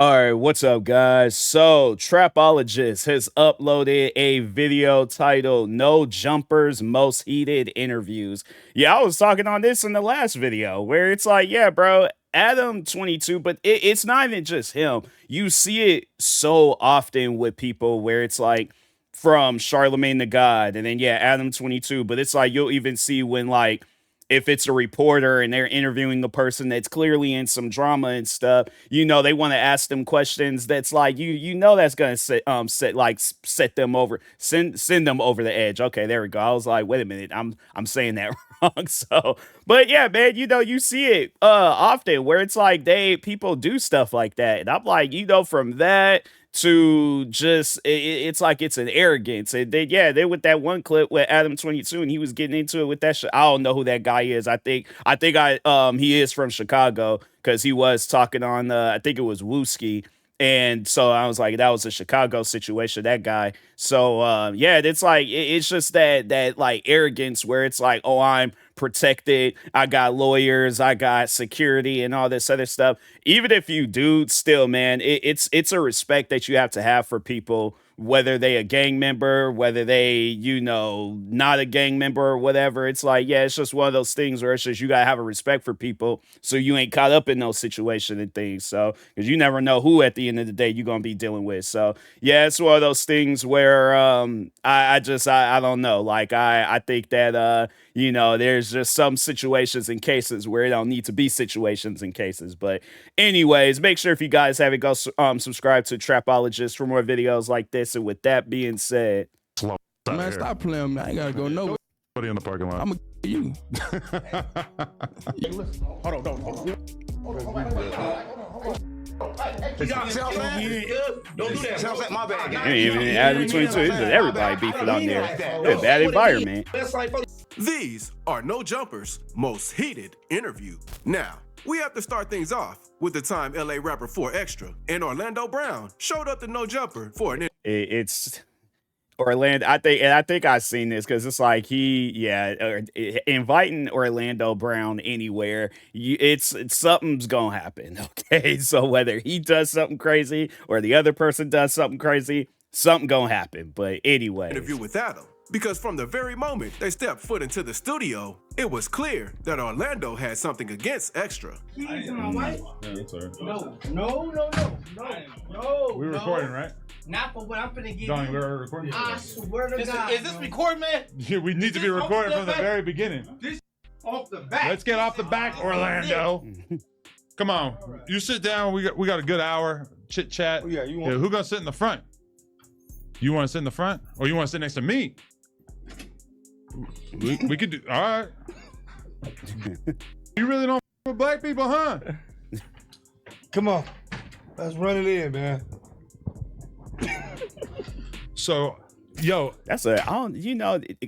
All right, what's up, guys? So, Trapologist has uploaded a video titled No Jumpers Most Heated Interviews. Yeah, I was talking on this in the last video where it's like, yeah, bro, Adam 22, but it's not even just him. You see it so often with people where it's like from Charlemagne the God and then, yeah, Adam 22, but it's like you'll even see when, like, if it's a reporter and they're interviewing the person that's clearly in some drama and stuff, they want to ask them questions that's like that's gonna set them over, send them over the edge. Okay, there we go. I was like, wait a minute, I'm saying that wrong. So, but yeah, man, you see it often where it's like people do stuff like that, and I'm like, from that to just it's like it's an arrogance. And they with that one clip with Adam 22 and he was getting into it with that shit. I don't know who that guy is. I think he is from Chicago because he was talking on I think it was Wooski. And so I was like, that was a Chicago situation, that guy. So it's like it's just that like arrogance where it's like, oh, I'm protected, I got lawyers, I got security and all this other stuff. Even if you do, still, man, it's a respect that you have to have for people, whether they a gang member, whether they, not a gang member or whatever. It's like, yeah, it's just one of those things where it's just you gotta have a respect for people so you ain't caught up in those situations and things. So, because you never know who at the end of the day you're gonna be dealing with. So, yeah, it's one of those things where I don't know. Like I think that there's just some situations and cases where it don't need to be situations and cases. But anyways, make sure if you guys haven't, go subscribe to Trapologist for more videos like this. And with that being said, slow. Man, stop playing, man. I ain't gotta go nowhere. Nobody in the parking lot. I'm gonna you. Hold on. Don't do that. Sounds like my bad. Even Adam 22, everybody beefing on there. It's a bad environment. These are No Jumpers' most heated interview. Now, we have to start things off with the time LA rapper 4 Extra and Orlando Brown showed up to No Jumper for an It's Orlando. I think I've seen this because it's like inviting Orlando Brown anywhere, it's something's gonna happen. Okay, so whether he does something crazy or the other person does something crazy, something gonna happen. But anyway, interview with Adam. Because from the very moment they stepped foot into the studio, it was clear that Orlando had something against Extra. Keys in my wife? Yeah, that's all right. No. We're recording, right? Not for what I'm finna give Donnie, you. we're recording. I swear to God. Is this recording, man? Yeah, we need to be recording from the very beginning. This off the back. Let's get off the back, Orlando. Come on, you sit down. We got a good hour chit chat. Oh, yeah, who gonna sit in the front? You want to sit in the front, or you want to sit next to me? We could do. All right. You really don't with black people, huh? Come on, let's run it in, man. So, yo, that's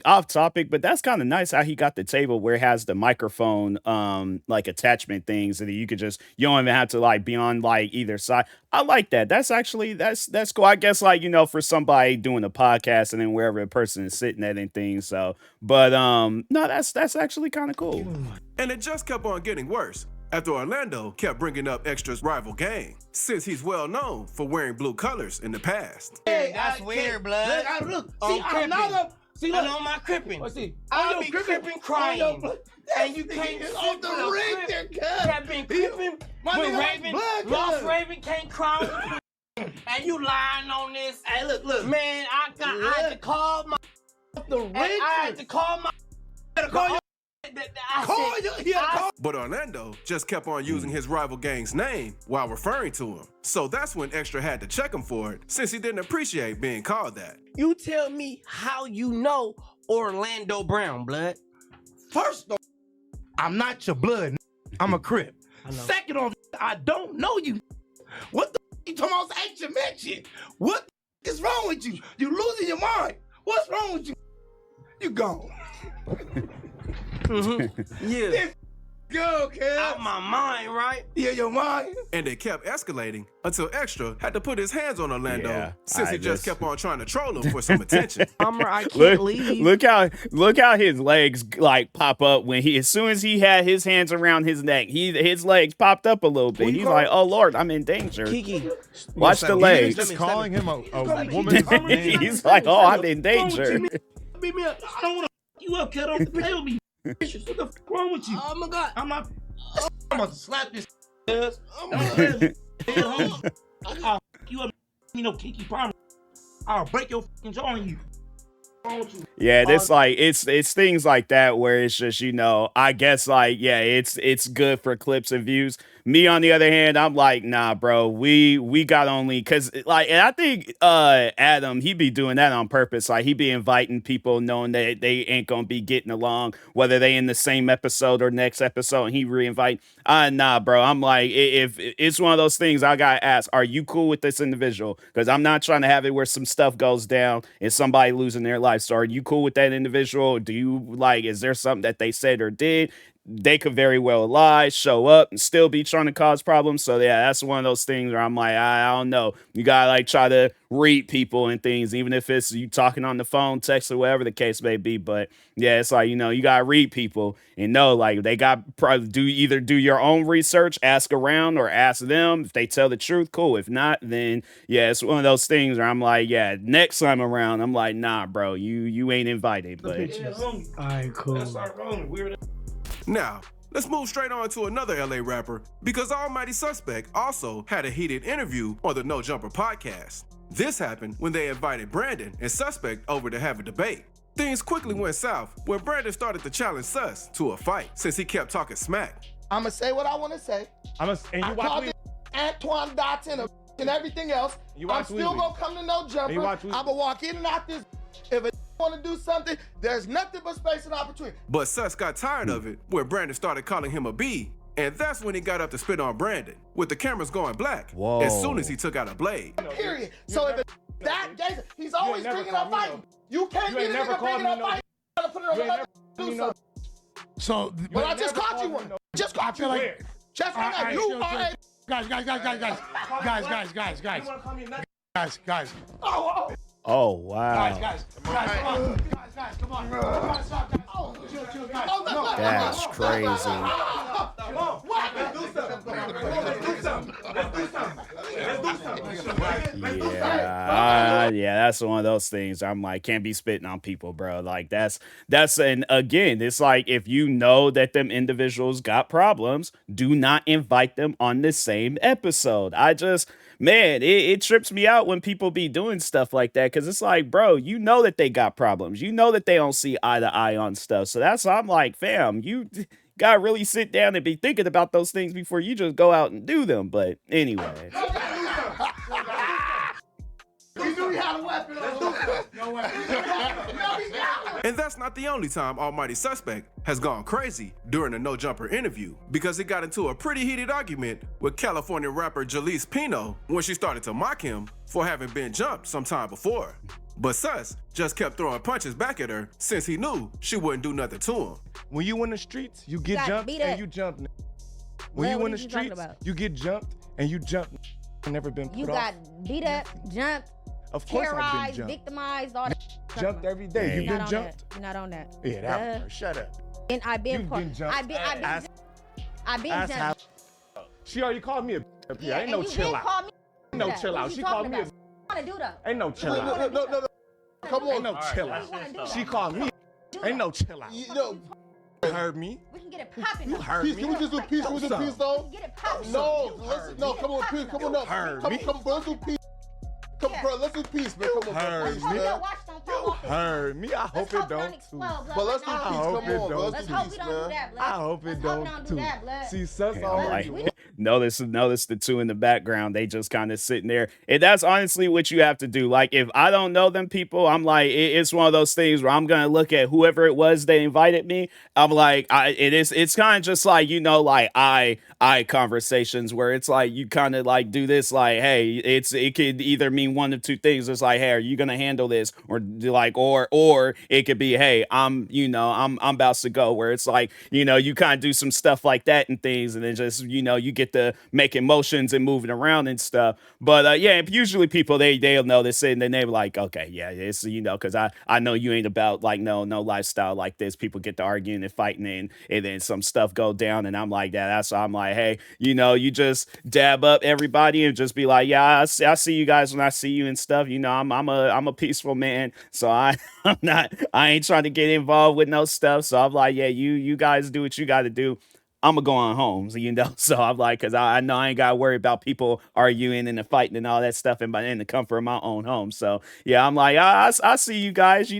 off topic, but that's kind of nice how he got the table where it has the microphone like attachment things, and you don't even have to like be on like either side. I like that. That's actually that's cool. I guess like for somebody doing a podcast and then wherever a person is sitting at and things. So, but no, that's actually kind of cool. And it just kept on getting worse after Orlando kept bringing up Extra's rival gang, since he's well known for wearing blue colors in the past. Hey, that's weird, blood. Look, I'm not a. See, look, on my cripping. I'll be cripping crying. And you can't sit off the ring there, cuz. I've been cripping with Raven. Lost Raven can't cry. And you lying on this. Hey, look. Man, I had to call my. The ring. I had to call my. But Orlando just kept on using his rival gang's name while referring to him. So that's when Extra had to check him for it, since he didn't appreciate being called that. You tell me how you know Orlando Brown, blood. First off, I'm not your blood. I'm a Crip. Second off, I don't know you. What the you talking about? Ain't you mentioned? What the is wrong with you? You losing your mind. What's wrong with you? You gone. Yeah. Go, kid. Out my mind, right? Yeah, your mind. And it kept escalating until Extra had to put his hands on Orlando Yeah, since he just just- kept on trying to troll him for some attention. I can't leave. Look how his legs like pop up when as soon as he had his hands around his neck, his legs popped up a little bit. He's like, oh Lord, I'm in danger. Kiki. Watch the He's legs. just calling him a woman's name. He's like, oh, I'm in danger. Beat me up. I don't want to you up, kid. Don't play with me. What the fuck wrong with you? Oh my God. I'm not. I'm about to slap this. I'll you up. You know, Kiki promise. I'll break your fucking jaw on you. Yeah, this like it's things like that where it's just, you know, I guess like, yeah, it's good for clips and views. Me on the other hand, I'm like, nah, bro, we got only because like, and I think Adam, he be doing that on purpose. Like he be inviting people knowing that they ain't gonna be getting along, whether they in the same episode or next episode, and he reinvite. Nah, bro, I'm like, if it's one of those things, I gotta ask, are you cool with this individual? Because I'm not trying to have it where some stuff goes down and somebody losing their life. So are you cool with that individual? Do you like, is there something that they said or did? They could very well lie, show up, and still be trying to cause problems. So yeah, that's one of those things where I'm like, I don't know. You gotta like try to read people and things, even if it's you talking on the phone, text, or whatever the case may be. But yeah, it's like, you know, you gotta read people and know like they got probably do your own research, ask around, or ask them. If they tell the truth, cool. If not, then yeah, it's one of those things where I'm like, yeah, next time around, I'm like, nah, bro, you ain't invited. But All right, cool. Now, let's move straight on to another LA rapper because Almighty Suspect also had a heated interview on the No Jumper podcast. This happened when they invited Brandon and Suspect over to have a debate. Things quickly went south when Brandon started to challenge Sus to a fight since he kept talking smack. I'ma say what I wanna say. And you I watch called me. it Antoine Dotson and everything else. You I'm watch still Weezy. gonna come to No Jumper. You watch Weezy. I'ma walk in and out this. If a wanna do something, there's nothing but space and opportunity. But Sus got tired of it when Brandon started calling him a B, and that's when he got up to spit on Brandon, with the cameras going black Whoa. as soon as he took out a blade. Period. So if that gay, he's always never bringing up called me fighting. You can't You get ain't a never nigga called bringing me up no- fighting. Trying to put it on You ain't another never do called me something. So, But I ain't just never caught you called me one. Just caught you like- one. Just All right, you chill, are chill. a guys, oh wow, come on. Chill, guys. that's crazy. Yeah, that's one of those things. I'm like, can't be spitting on people, bro. Like that's and again, it's like if you know that them individuals got problems, do not invite them on the same episode. Man, it trips me out when people be doing stuff like that because it's like, bro, you know that they got problems. You know that they don't see eye to eye on stuff. So that's why I'm like, fam, you gotta really sit down and be thinking about those things before you just go out and do them. But anyway. You knew he had a weapon. And that's not the only time Almighty Suspect has gone crazy during a No Jumper interview, because he got into a pretty heated argument with California rapper Jalise Pino when she started to mock him for having been jumped sometime before. But Sus just kept throwing punches back at her since he knew she wouldn't do nothing to him. When you in the streets, you get got jumped beat and up. you jump. When What you in the is you talking streets, about? you get jumped and you jump. Never been put You off. got beat up, jumped, Of course I've been terrorized, jumped. victimized, all that. Jumped every day. Hey. You You're been not on jumped? that. You're not on that. Yeah, that Duh. one. Shut up. And I've been You part. been jumped. I've been Ask jumped. how. She already called me a up here. Yeah, Ain't no and you chill been out. called me Ain't no that. chill What out. you She talking called me about? What you wanna do though? Ain't no chill What out. you wanna do? Come Ain't on. no chill What you wanna out. do She though? called me. Ain't no chill out. You know, You heard me. We can get it popping. You though. heard peace. me. Can we just do peace? Can we do Some. peace though? We can get it popping. No, let's no. Come on, peace. Come on up. heard Come, me. come, bro. Let's do peace. Come, Yeah. bro. Let's do peace, man. Come on, heard bro. me. Peace, Hold man. your watch don't fall off. Heard me. I Let's hope it don't don't too. explode, blood. But let's do Let's peace. I hope Come it on, bro. don't. Let's do hope peace, we don't do man. that, blood. I hope it Let's hope we don't don't do too. that, blood. See, sus Yeah, already. like, notice the two in the background. They just kind of sitting there. And that's honestly what you have to do. Like, if I don't know them people, I'm like, it's one of those things where I'm gonna look at whoever it was that invited me. I'm like, it's kind of just like, you know, like I conversations where it's like you kind of like do this, like, hey, it could either mean one of two things. It's like, hey, are you gonna handle this, or do like, or it could be, hey, I'm about to go, where it's like, you kind of do some stuff like that and things, and then just, you get to making motions and moving around and stuff. But yeah, usually people they'll notice it, and then they're like, okay, yeah, it's because I know you ain't about like no lifestyle like this. People get to arguing and fighting, and then some stuff go down, and I'm like that. That's why I'm like, hey, you just dab up everybody and just be like, yeah, I see you guys when I see you and stuff. I'm a peaceful man, so I ain't trying to get involved with no stuff. So I'm like, yeah, you guys do what you got to do. I'm gonna go on home, so I'm like, because I know I ain't gotta worry about people arguing and fighting and all that stuff in the comfort of my own home. So yeah, I'm like, I see you guys,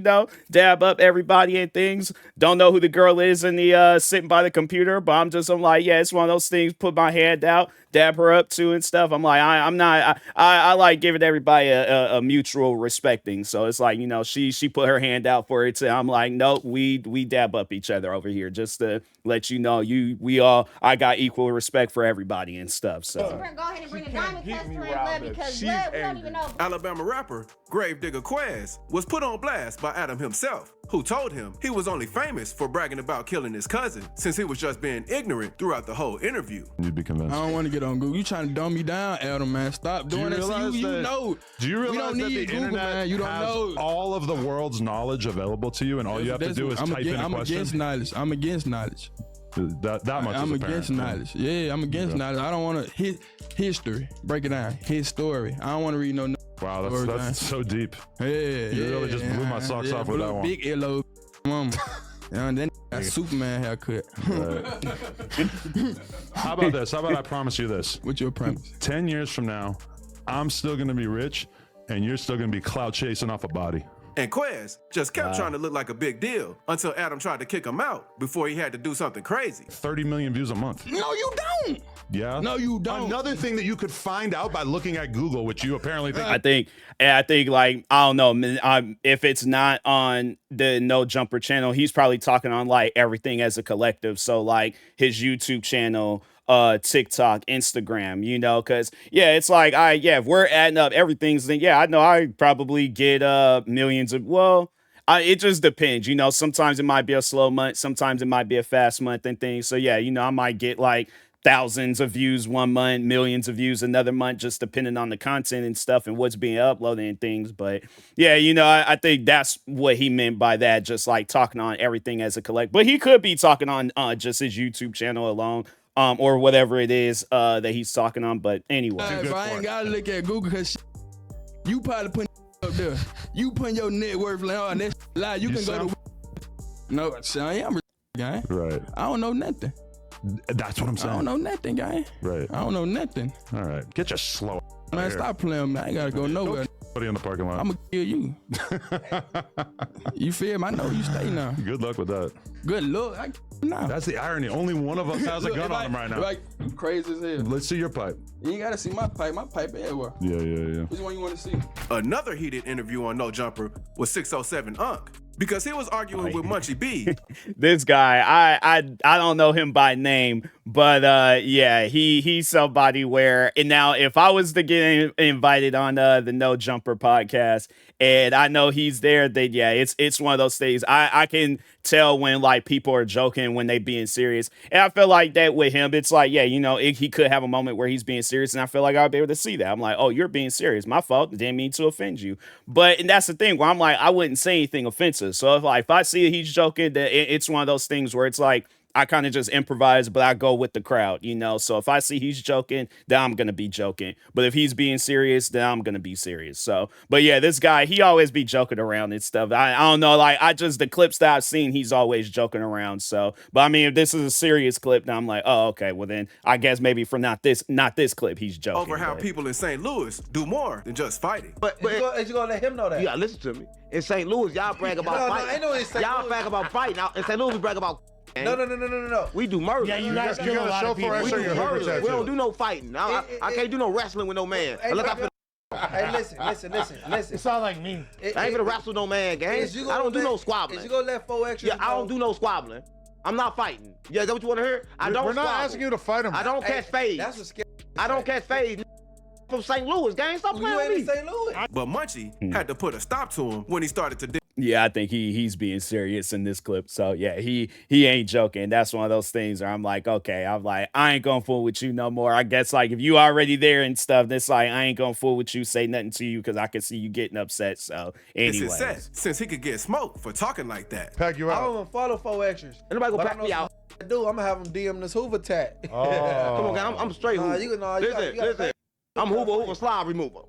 dab up everybody and things. Don't know who the girl is in the sitting by the computer, but I'm like, yeah, it's one of those things. Put my hand out, dab her up too and stuff. I'm like, I like giving everybody a mutual respecting. So it's like, she put her hand out for it too. I'm like, nope, we dab up each other over here just to let you know I got equal respect for everybody and stuff. So Go ahead and bring a diamond test to her because we don't even know. Alabama rapper Gravedigger Quez was put on blast by Adam himself, who told him he was only famous for bragging about killing his cousin, since he was just being ignorant throughout the whole interview. You'd be convinced. I don't want to get on Google. You trying to dumb me down, Adam, man. Stop doing that. You know. Do you realize we don't that need the Google, internet man. You don't has know all of the world's knowledge available to you, and all you have to do is type in a I'm question? against knowledge. I'm against knowledge. That much I'm is against apparent. knowledge. Yeah, I'm against knowledge. I don't want to history. Break it down. His story. I don't want to read no. Wow, that's so deep. Yeah, you really just blew my socks off with that one. Big LO, mama. And then that Superman haircut. Right. How about this? How about I promise you this? What's your promise? 10 years from now, I'm still gonna be rich, and you're still gonna be clout chasing off a body. And Quez just kept trying to look like a big deal until Adam tried to kick him out before he had to do something crazy. 30 million views a month. No, you don't. Yeah. No, you don't. Another thing that you could find out by looking at Google, which you apparently think. I think like, I don't know, if it's not on the No Jumper channel, he's probably talking on like everything as a collective. So like his YouTube channel, TikTok, Instagram, because it's like, if we're adding up everything's, then I know I probably get millions of, it just depends, sometimes it might be a slow month, sometimes it might be a fast month and things. So I might get like thousands of views one month, millions of views another month, just depending on the content and stuff and what's being uploaded and things. But I think that's what he meant by that, just like talking on everything as a collect. But he could be talking on just his YouTube channel alone. Or whatever it is that he's talking on. But anyway. If I ain't gotta look at Google, because you probably putting up there. You putting your net worth on that lie. You can go to. No, I am a guy. Right. I don't know nothing. That's what I'm saying. I don't know nothing, guy. Right. I don't know nothing. All right. Get your slow. Man, stop playing, man. I ain't gotta go nowhere. In the parking lot. I'm gonna kill you. You feel me? I know you stay now. Good luck with that. Good luck. Now. That's the irony. Only one of us has a gun on him right now. Like crazy as hell. Let's see your pipe. You ain't gotta see my pipe. My pipe everywhere. Yeah. Which one you want to see? Another heated interview on No Jumper was 607 Unc, because he was arguing with Munchie B. This guy, I don't know him by name, but he's somebody where, and now if I was to get invited on the No Jumper podcast and I know he's there, then it's one of those things. I can tell when like people are joking, when they being serious. And I feel like that with him, it's like, he could have a moment where he's being serious, and I feel like I'll be able to see that. I'm like, oh, you're being serious. My fault. Didn't mean to offend you. And that's the thing where I'm like, I wouldn't say anything offensive. So if I see he's joking, then it's one of those things where it's like, I kind of just improvise, but I go with the crowd, So if I see he's joking, then I'm going to be joking. But if he's being serious, then I'm going to be serious. So, but this guy, he always be joking around and stuff. I don't know, like the clips that I've seen, he's always joking around. So, but I mean, if this is a serious clip, then I'm like, oh, okay, well then I guess maybe for not this clip, he's joking. Over how people in St. Louis do more than just fighting. But you gonna let him know that? You gotta listen to me. In St. Louis, y'all brag about fighting. I know in St. Y'all brag about fighting. In St. Louis, we brag about. No. We do murder. Yeah, you guys kill a lot of people. We do murder. We don't do no fighting. I can't do no wrestling with no man. Hey, listen. It's all like me. I ain't gonna wrestle no man, gang. I don't do no squabbling. Is you gonna let 4 extras? Yeah, I don't do no squabbling. I'm not fighting. Yeah, is that what you want to hear? I don't. We're not asking you to fight him. I don't catch fades. That's a scary. I don't catch fades. From St. Louis, gang. Stop playing with me. St. Louis. But Munchie had to put a stop to him when he started to Yeah, I think he's being serious in this clip. So yeah, he ain't joking. That's one of those things where I'm like, okay, I'm like, I ain't gonna fool with you no more. I guess like if you already there and stuff, it's like I ain't gonna fool with you, say nothing to you because I can see you getting upset. So It's his anyway, set, since he could get smoked for talking like that. Pack you I out. don't even follow 4 extras. Anybody go But I pack know me out? I do. I'm gonna have him DM this Hoover tat. Oh. Come on, guy. I'm straight. Nah, Hoover. listen. Listen. I'm Hoover slide remover.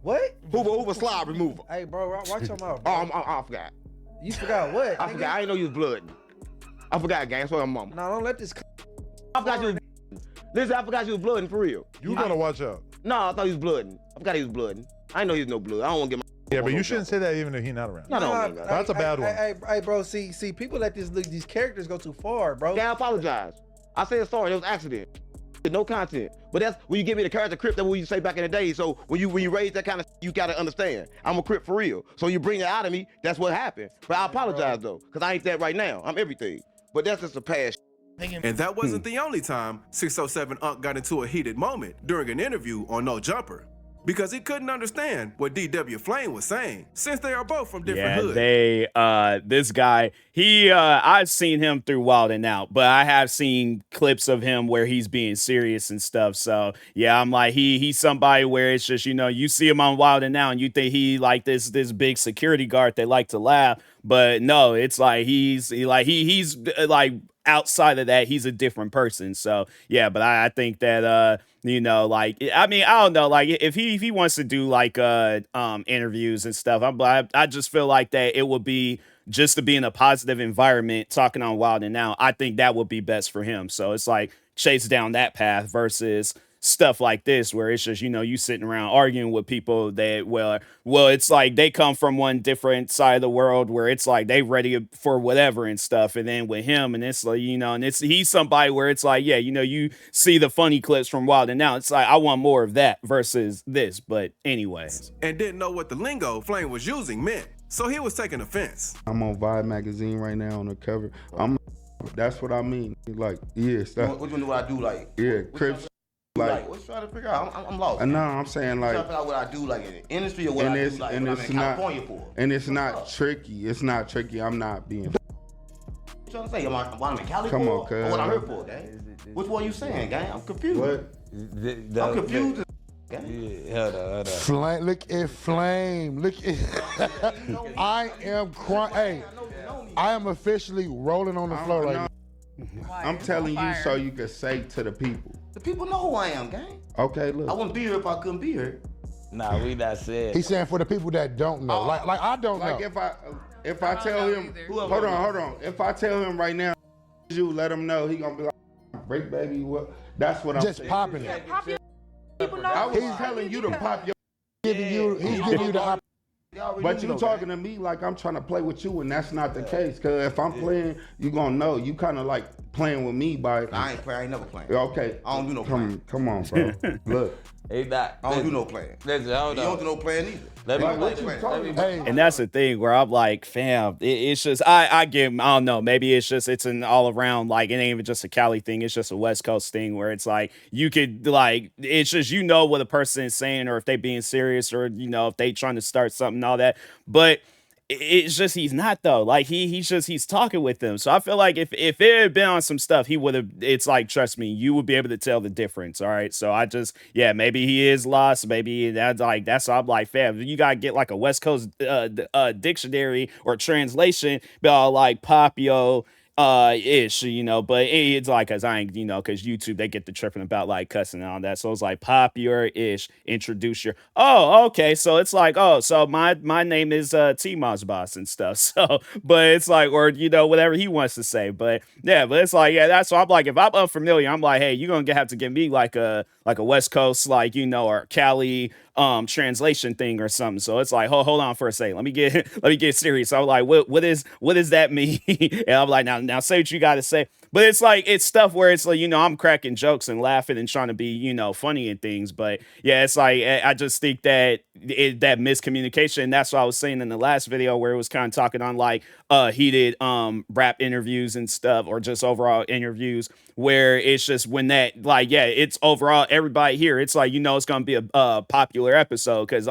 What? Hoover slide remover. Hey, bro, watch your mouth. Oh, Bro. I forgot. You forgot what? I forgot. I didn't know you was blood. I forgot, gang. That's what I'm mama. Nah, don't let this. I forgot you was. Listen, I forgot you was blooding for real. You gotta watch out. No, I thought he was blooding. I forgot he was blooding. I didn't know he was no blood. I don't want to get my. Yeah, but you shouldn't say that even if he's not around. No. That's a bad one. Hey, bro. See, people let these characters go too far, bro. Yeah, I apologize. I said sorry. It was an accident. No content. But that's when you give me the character Crip that we used to say back in the day. So when you raise that kind of, you gotta understand. I'm a Crip for real. So you bring it out of me. That's what happened. But I apologize though, cause I ain't that right now. I'm everything. But that's just a past. And that wasn't the only time 607 Unc got into a heated moment during an interview on No Jumper. Because he couldn't understand what DW Flame was saying, since they are both from different hoods. this guy, I've seen him through Wild and Out, but I have seen clips of him where he's being serious and stuff. So yeah, I'm like, he's somebody where it's just, you see him on Wild and Out and you think he like this big security guard that like to laugh, but no, it's like he's like outside of that, he's a different person. So yeah, but I think that like, I mean, I don't know, like if he wants to do like interviews and stuff, I just feel like that it would be just to be in a positive environment talking on Wild and Out. I think that would be best for him. So it's like chase down that path versus stuff like this where it's just, you sitting around arguing with people that, well, it's like they come from one different side of the world where it's like they ready for whatever and stuff. And then with him, and it's like, and he's somebody where it's like, yeah, you see the funny clips from Wild and Out. It's like, I want more of that versus this. But anyways. And didn't know what the lingo Flame was using meant. So he was taking offense. I'm on Vibe magazine right now on the cover. That's what I mean. Like, yes. What you know what I do like? Yeah, Crips. Like, what you trying to figure out? I'm lost. No, I'm saying like. I'm trying to figure out what I do like in the industry or what I do like when I'm in California for. And it's not tricky. It's not tricky. I'm not being. What you trying to say? What I'm in Cali Come for? on, cuz. Or what I'm here for, gang? Which one you saying, gang? I'm confused. What? I'm confused. Yeah, hold on. Look at Flame. Look at. I am crying. Hey, I am officially rolling on the floor right now. I'm telling you so you can say to the people. The people know who I am, gang. Okay, look. I wouldn't be here if I couldn't be here. Nah, we not saying. He's saying for the people that don't know. Like I don't know. Like if I tell him, hold on. If I tell him right now, you let him know, he gonna be like, break baby, what? That's what I'm saying. Just popping it. I was telling you to pop your. He's giving you the opportunity. But you talking to me like I'm trying to play with you, and that's not the case. Cause if I'm playing, you gonna know. You kind of like playing with me by. I ain't playing. I ain't never playing. Okay. I don't do no playing. Come on, bro. Look. He not. I don't do no playing. Listen, hold on. You don't do no playing either. And that's the thing where I'm like, fam, it's just, I don't know, maybe it's an all around, like, it ain't even just a Cali thing, it's just a West Coast thing where it's like, you could, like, it's just, what a person is saying, or if they being serious, or, if they trying to start something, all that, but it's just he's not though. Like he's talking with them. So I feel like if it had been on some stuff, he would have. It's like, trust me, you would be able to tell the difference. All right. So I just maybe he is lost. Maybe that's I'm like, fam, you gotta get like a West Coast dictionary or translation, but I'll like Popio ish, but it's like, cause I ain't, cause YouTube, they get the tripping about like cussing and all that. So it's like popular ish, introduce your, okay. So it's like, so my name is TMossBoss and stuff. So, but it's like, or, whatever he wants to say, but yeah, but it's like, that's why I'm like, if I'm unfamiliar, I'm like, hey, you're going to have to give me like a West Coast, like, or Cali, translation thing or something. So it's like, hold on for a second. Let me get serious. I'm like, what does that mean? And I'm like, now say what you got to say. But it's like, it's stuff where it's like, I'm cracking jokes and laughing and trying to be, funny and things. But yeah, it's like, I just think that that miscommunication. And that's what I was saying in the last video where it was kind of talking on like, heated rap interviews and stuff, or just overall interviews, where it's just when that, like, yeah, it's overall everybody here, it's like, it's gonna be a popular episode because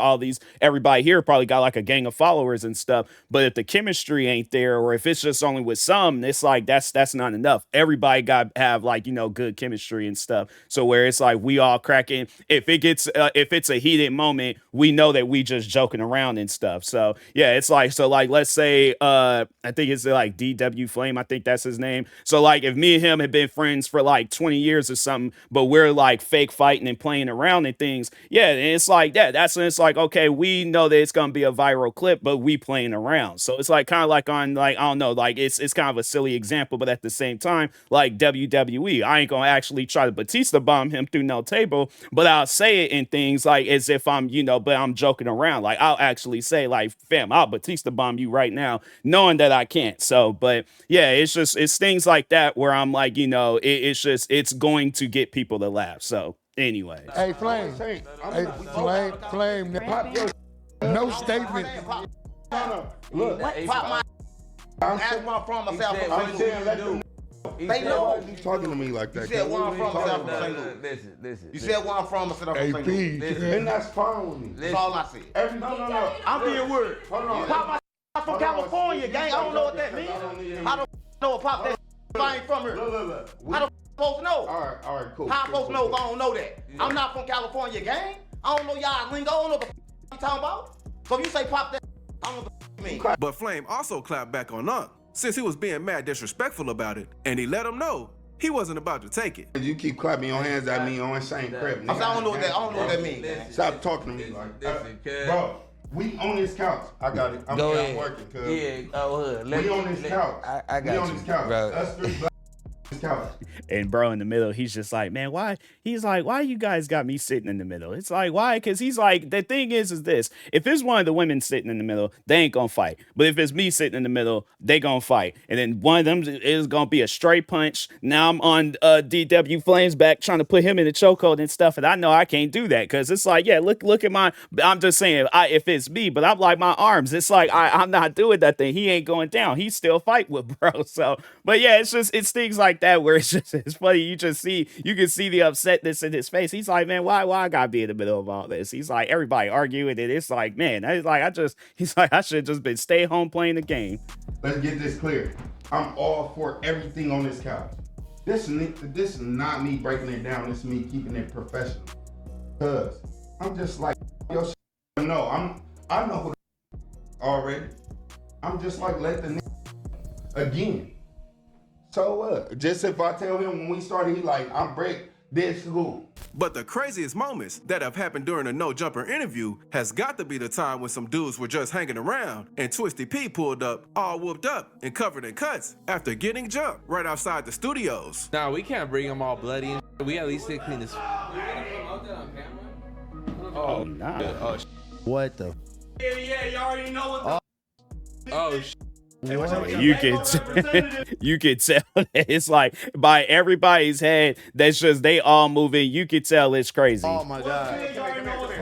everybody here probably got like a gang of followers and stuff. But if the chemistry ain't there, or if it's just only with some, it's like that's not enough. Everybody got to have, like, good chemistry and stuff. So where it's like we all cracking. If it's a heated moment, we know that we just joking around and stuff. So yeah, it's like, so like, let's say I think it's like DW Flame, I think that's his name. So like if me and him had been friends for like 20 years or something, but we're like fake fighting and playing around and things, yeah, and it's like that's when it's like, okay, we know that it's gonna be a viral clip, but we playing around. So it's like kind of like on, like, I don't know, like it's kind of a silly example, but at the same time, like WWE, I ain't gonna actually try to Batista bomb him through no table, but I'll say it in things like as if I'm, but I'm joking around. Like I'll actually say, like, fam, I'll Batista bomb you right now, knowing that I can't. So, but yeah, it's things like that where I'm like, it's going to get people to laugh. So anyway. Hey, Flame. Hey, Flame. No statement. Look, pop my. Ask where I'm from myself. I'm saying, let them know. They know. You talking to me like that? You said where I'm from myself. Listen. You said where I'm from myself. And that's fine with me. That's all I said. No. I'm being weird. Hold on. Pop my. I'm from California, gang. I don't know what that means. I don't know what pop that. If I ain't from here. Look. I don't supposed to know. All right, cool. How I'm supposed to know if I don't know that? I'm not from California, gang. I don't know y'all lingo. I don't know what you talking about. So if you say pop that, I don't know what you mean. But Flame also clapped back on Unc, since he was being mad disrespectful about it, and he let him know he wasn't about to take it. You keep clapping your hands at me on St. Crib. I don't know what that means. Stop talking to me like that. Bro, we on this couch. I got it. I'm working, cuz. Yeah, we on this couch. I got you. On this couch. Bro. Us three black this couch. And bro in the middle, he's just like, man, why? He's like, why you guys got me sitting in the middle? It's like, why? Because he's like, the thing is this. If it's one of the women sitting in the middle, they ain't gonna fight. But if it's me sitting in the middle, they gonna fight. And then one of them is gonna be a straight punch. Now I'm on DW Flame's back trying to put him in the chokehold and stuff. And I know I can't do that because it's like, yeah, look at my, I'm just saying, if it's me, but I'm like my arms. It's like, I'm not doing that thing. He ain't going down. He still fight with bro. So, but yeah, it's things like that where it's funny. You can see the upsetness in his face. He's like, man, why I gotta be in the middle of all this? He's like, everybody arguing, and it's like, man, he's like, I should have just been stay home playing the game. Let's get this clear. I'm all for everything on this couch. This is not me breaking it down. This is me keeping it professional. Cause I'm just like, yo, no, I know who the already. I'm just like, let the again. So what? Just if I tell him when we started, he like, I'm break this who. But the craziest moments that have happened during a No Jumper interview has got to be the time when some dudes were just hanging around and Twisty P pulled up, all whooped up and covered in cuts after getting jumped right outside the studios. Nah, we can't bring them all bloody and shit. We at least get clean this. Oh, nah. Oh, what the? Yeah, you already know what the. Oh, shit. You can tell that it's like by everybody's head, that's just they all moving. You can tell it's crazy. Oh my god,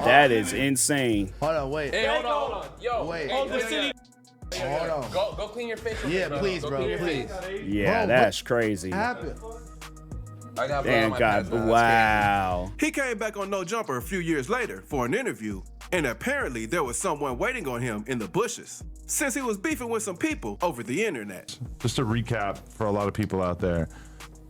that is insane. Hold on, wait. Hey, hold on. Yo, wait. Hold on. Go clean your face. Yeah, please, bro. Please. Yeah, that's crazy. What happened? I got Thank God. Wow. He came back on No Jumper a few years later for an interview, and apparently there was someone waiting on him in the bushes, since he was beefing with some people over the internet. Just to recap for a lot of people out there,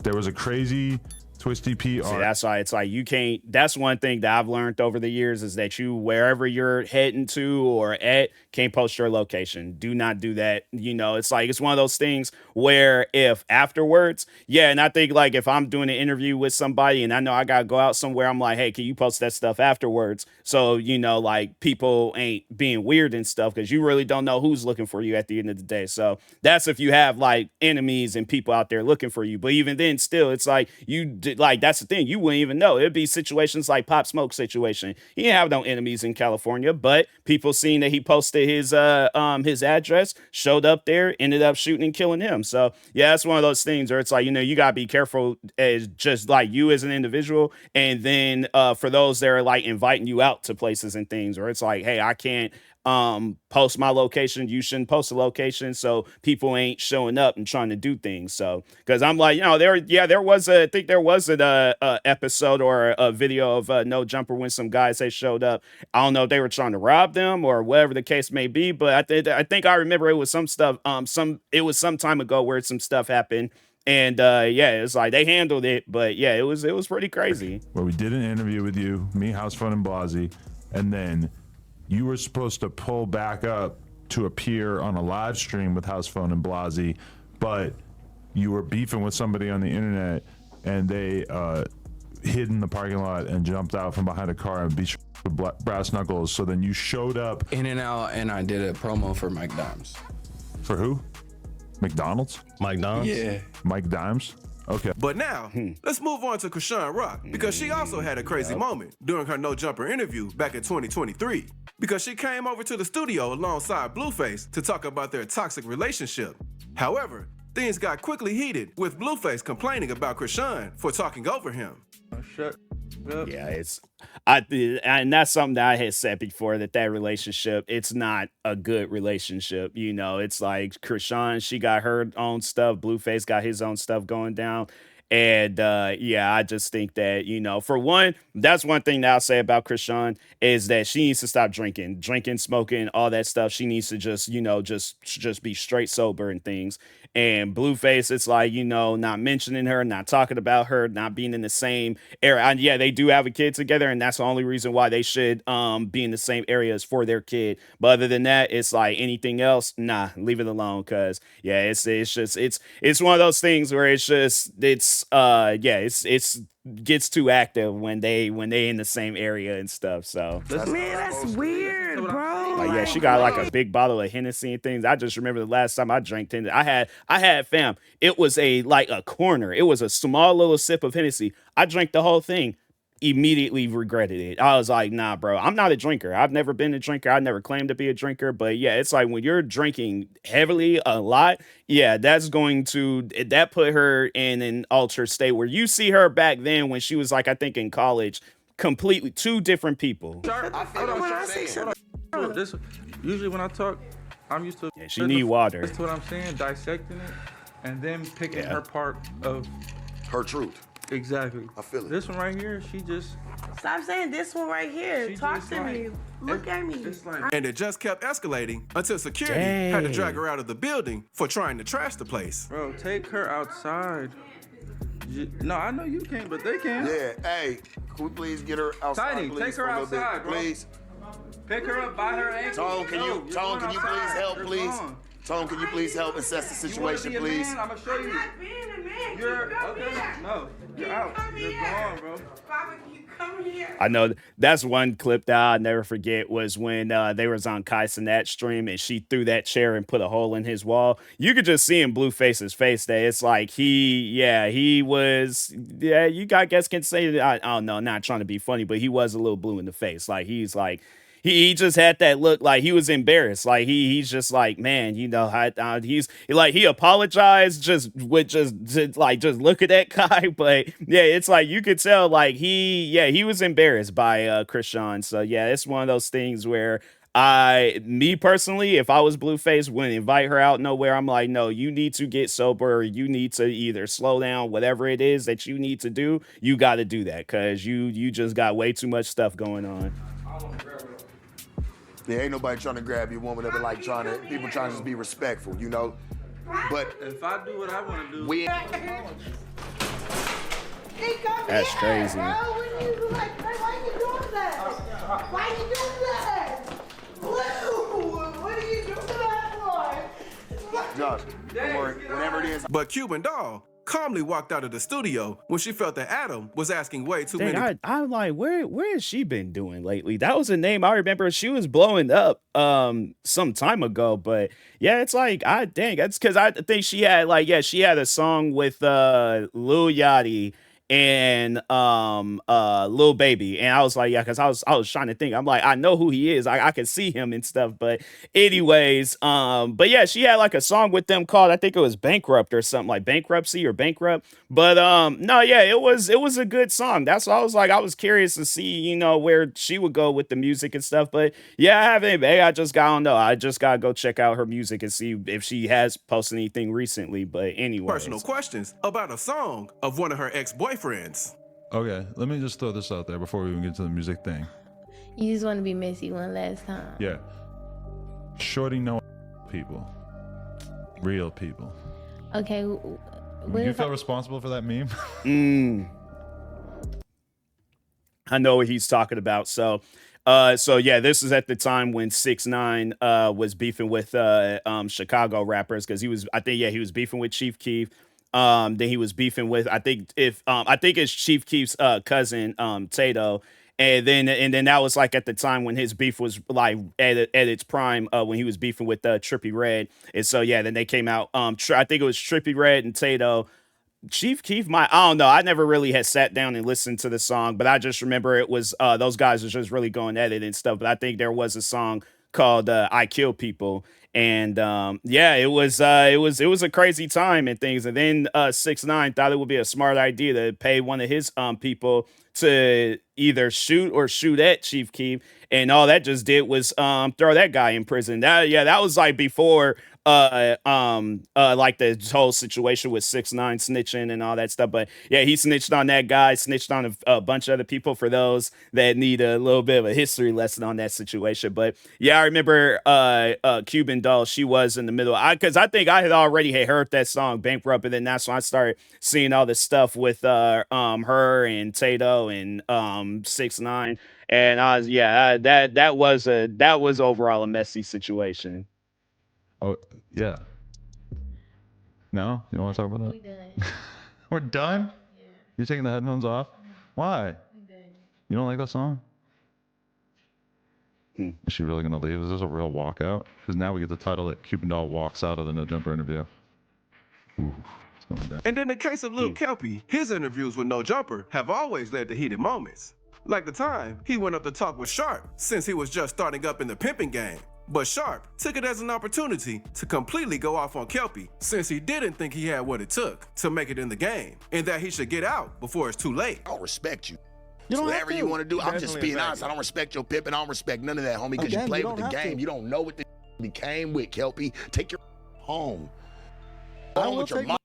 there was a crazy Twisty P. See, that's why it's like you can't. That's one thing that I've learned over the years is that you, wherever you're heading to or at, can't post your location. Do not do that. It's like it's one of those things where if afterwards, yeah, and I think like if I'm doing an interview with somebody and I know I gotta go out somewhere, I'm like, hey, can you post that stuff afterwards? So like people ain't being weird and stuff because you really don't know who's looking for you at the end of the day. So that's if you have like enemies and people out there looking for you. But even then, still, it's like you like, that's the thing. You wouldn't even know. It'd be situations like Pop Smoke situation. He didn't have no enemies in California, but people seen that he posted his address, showed up there, ended up shooting and killing him. So yeah, that's one of those things where it's like, you gotta be careful as just like you as an individual, and then for those that are like inviting you out to places and things, where it's like, hey, I can't post my location, you shouldn't post a location, so people ain't showing up and trying to do things. So because I'm like, there was I think there was an episode or a video of No Jumper when some guys they showed up. I don't know if they were trying to rob them or whatever the case may be, but I think I remember it was some stuff it was some time ago where some stuff happened. And it's like they handled it, but yeah, it was pretty crazy. Where we did an interview with you, me, House Fun, and Blasey, and then you were supposed to pull back up to appear on a live stream with House Phone and Blasey, but you were beefing with somebody on the internet, and they hid in the parking lot and jumped out from behind a car and beat you with brass knuckles. So then you showed up In and Out, and I did a promo for Mike Dimes. for who? McDonald's? Mike Dimes? Yeah. Mike Dimes? Okay. But now, let's move on to Krishan Rock, because she also had a crazy moment during her No Jumper interview back in 2023, because she came over to the studio alongside Blueface to talk about their toxic relationship. However, things got quickly heated, with Blueface complaining about Krishan for talking over him. Shut up. Yeah, and that's something that I had said before, that relationship, it's not a good relationship. It's like Krishan, she got her own stuff, Blueface got his own stuff going down. And I just think that, for one, that's one thing that I'll say about Krishan is that she needs to stop drinking, smoking, all that stuff. She needs to just, just be straight sober and things. And Blueface, it's like, not mentioning her, not talking about her, not being in the same area. And yeah, they do have a kid together, and that's the only reason why they should be in the same areas for their kid. But other than that, it's like anything else, nah, leave it alone. Cause yeah, it's one of those things where it's gets too active when they in the same area and stuff. So Man, that's weird, bro. like, yeah, she got like a big bottle of Hennessy and things. I just remember the last time I drank Hennessy. I had fam. It was a corner. It was a small little sip of Hennessy. I drank the whole thing. Immediately regretted it. I was like, nah, bro, I'm not a drinker. I've never been a drinker. I never claimed to be a drinker. But yeah, it's like when you're drinking heavily a lot, yeah, that put her in an altered state where you see her back then when she was like, I think in college, completely two different people. Usually when I talk, I'm used to. Yeah, she need water. That's what I'm saying, dissecting it, and then picking her part of her truth. Exactly. I feel it. This one right here, she just. Stop saying this one right here. She Talk just to me. Look at me. And it just kept escalating until security had to drag her out of the building for trying to trash the place. Bro, take her outside. No, I know you can't, but they can. Yeah, hey, can we please get her outside? Tiny, please, take her for a little bit, outside, bro. please. Pick her up by her ankle. Tone, can you please help, please? Tone, can you please help assess the situation, please? I'm gonna show you. I'm not being a man. You're you come okay. here. No, you're out. You're gone, bro. Papa, you come here. I know that's one clip that I'll never forget was when they was on Kai Cenat stream and she threw that chair and put a hole in his wall. You could just see in Blueface's face that it's like you guys can say that. I don't know, not trying to be funny, but he was a little blue in the face. Like he's like, he just had that look like he was embarrassed. Like he's just like, man, he's like, he apologized just look at that guy. But yeah, it's like you could tell like he was embarrassed by Krishan. So yeah, it's one of those things where me personally, if I was Blueface, wouldn't invite her out nowhere. I'm like, no, you need to get sober, or you need to either slow down, whatever it is that you need to do. You got to do that because you just got way too much stuff going on. Yeah, ain't nobody trying to grab your woman. People trying to just be respectful, you know. But if I do what I want to do, That's crazy. Why are you doing that? Why are you doing that? Blue, what are you doing that for? Josh, don't worry. Whatever it is. But Cuban Doll calmly walked out of the studio when she felt that Adam was asking way too many. I'm like, where has she been doing lately? That was a name I remember. She was blowing up some time ago, but yeah, it's like, that's because I think she had a song with Lil Yachty, and Lil Baby. And I was like, yeah, because I was trying to think. I'm like, I know who he is. I can see him and stuff. But anyways, but yeah, she had like a song with them called, I think it was Bankrupt or something, like Bankruptcy or Bankrupt. But no, yeah, it was a good song. That's why I was like, I was curious to see, you know, where she would go with the music and stuff. But yeah, I haven't. I just got, I don't know. I just gotta go check out her music and see if she has posted anything recently. But anyway, Personal questions about a song of one of her ex-boyfriends. Okay, let me just throw this out there before we even get to the music thing. You just want to be messy one last time. Yeah. Shorty know people. Real people. Okay. You feel responsible for that meme? I know what he's talking about. So yeah, this is at the time when 6ix9ine was beefing with Chicago rappers, because he was beefing with Chief Keef. Then he was beefing with, I think it's Chief Keef's cousin Tato. And then that was like at the time when his beef was like at its prime, when he was beefing with Trippie Redd. And so yeah, then they came out. I think it was Trippie Redd and Tato. Chief Keef, I don't know. I never really had sat down and listened to the song, but I just remember it was those guys was just really going at it and stuff. But I think there was a song called "I Kill People," and yeah, it was a crazy time and things. And then 6ix9ine thought it would be a smart idea to pay one of his people to either shoot or shoot at Chief Keef, and all that just did was throw that guy in prison. That was like before like the whole situation with 6ix9ine snitching and all that stuff. But yeah, he snitched on that guy, snitched on a bunch of other people, for those that need a little bit of a history lesson on that situation. But yeah, I remember Cuban Doll, she was in the middle, because I think I had already heard that song Bankrupt, and then that's when I started seeing all this stuff with her and Tato and 6ix9ine, and that was overall a messy situation. Oh, yeah. No? You don't want to talk about that? We done. We're done? Yeah. You're taking the headphones off? Why? We done. You don't like that song? Is she really going to leave? Is this a real walkout? Because now we get the title that Cuban Doll walks out of the No Jumper interview. Ooh, it's going down. And in the case of Lil Kelpie, his interviews with No Jumper have always led to heated moments. Like the time he went up to talk with Sharp, since he was just starting up in the pimping game. But Sharp took it as an opportunity to completely go off on Kelpie, since he didn't think he had what it took to make it in the game, and that he should get out before it's too late. I don't respect you. Whatever you want to do, I'm just being honest. I don't respect your pip, and I don't respect none of that, homie, because you played with the game. You don't know what the became with Kelpie. Take your home. Go on with your mom.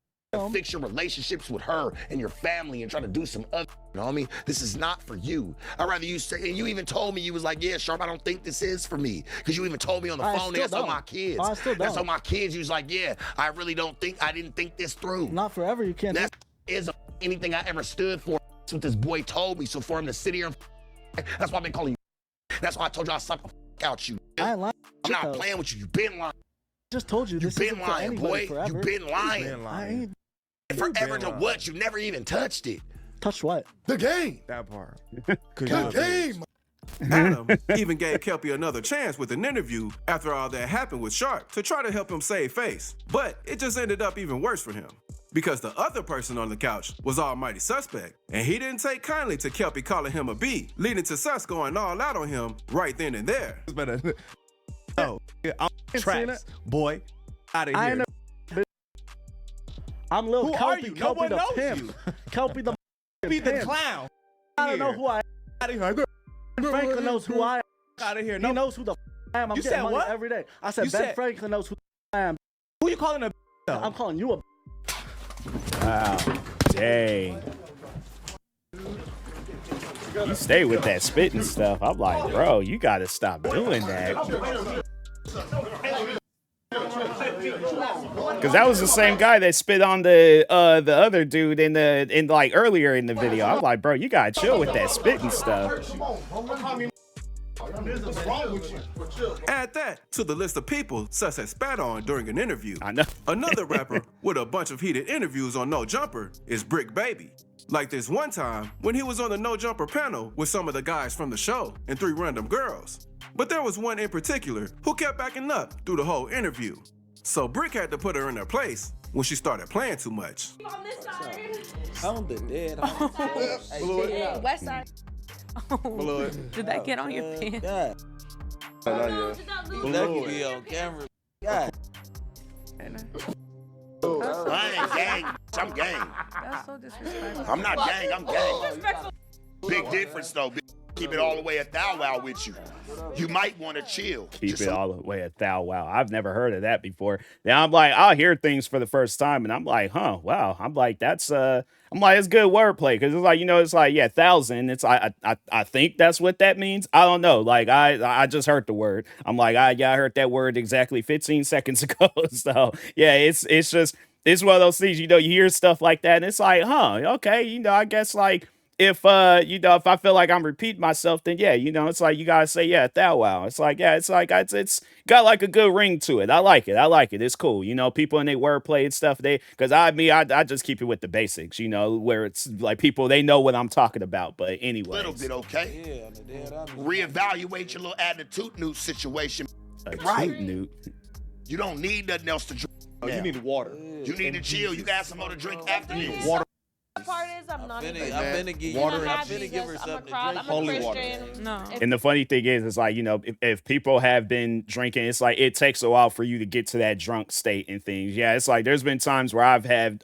Fix your relationships with her and your family and try to do some other, you know what I mean? This is not for you. I'd rather you say, and you even told me, you was like, yeah, Sharp, I don't think this is for me. Because you even told me on the phone, that's on my kids. That's on my kids. You was like, yeah, I didn't think this through. Not forever, you can't. That is anything I ever stood for. That's what this boy told me. So for him to sit here and that's why I've been calling you. That's why I told you I'll suck the out you. I ain't lying. I'm not playing with you. You've been lying. Just told you this You've been lying, boy. Forever. You've been lying. I ain't. Forever to what? You never even touched it. Touched what? The game. That part. The game. Adam even gave Kelpie another chance with an interview after all that happened with Sharp to try to help him save face. But it just ended up even worse for him, because the other person on the couch was Almighty Suspect, and he didn't take kindly to Kelpie calling him a B, leading to Sus going all out on him right then and there. Oh, I'm tracks, boy. Out of here. I'm Lil Who Kelpie. are you? No one the knows pimp. you. Kelpie the Be the pimp. clown. I don't know who I am. Out of here. Franklin knows who I am. Out of here. He knows who the I am. I'm You getting said money what? every day. I said You Ben said- Franklin knows who I am. Who you calling a though? I'm calling you a. Wow, dang. You stay with that spitting stuff. I'm like, bro, you gotta stop doing that. Because that was the same guy that spit on the other dude in like earlier in the video. I'm like, bro, you gotta chill with that spitting stuff. Add that to the list of people Sus has spat on during an interview. I know. Another rapper with a bunch of heated interviews on No Jumper is Brick Baby. Like this one time when he was on the No Jumper panel with some of the guys from the show and 3 random girls. But there was one in particular who kept backing up through the whole interview. So Brick had to put her in her place when she started playing too much. On this side. I'm the dead. Hey, West side. Did that get on your pants? God. That could be on camera. God. I ain't gang. I'm gang. That's so disrespectful. I'm not gang. I'm gang. Big difference though. Keep it all the way at Thou Wow with you. You might want to chill. Keep it all the way at Thou Wow. I've never heard of that before. Now I'm like, I'll hear things for the first time, and I'm like, huh, wow. I'm like, that's I'm like, it's good wordplay because it's like, you know, it's like, yeah, 1,000. It's I think that's what that means. I don't know. Like I just heard the word. I'm like, I heard that word exactly 15 seconds ago. So yeah, it's just it's one of those things, you know, you hear stuff like that, and it's like, huh, okay, you know, I guess like. If you know, if I feel like I'm repeating myself, then yeah, you know, it's like you gotta say, yeah, Thou Wow. It's like, yeah, it's it's got like a good ring to it. I like it. It's cool. You know, people in their wordplay and stuff, because I just keep it with the basics, you know, where it's like people, they know what I'm talking about. But anyway. Little bit, okay? Yeah, reevaluate your little attitude new situation. Right. You don't need nothing else to drink. Oh, you need water. You need to chill. You got some more to drink after this. Water. The part is I'm not I'm finna give her something to drink. Holy water. No. And the funny thing is, it's like, you know, if people have been drinking, it's like it takes a while for you to get to that drunk state and things. Yeah, it's like there's been times where I've had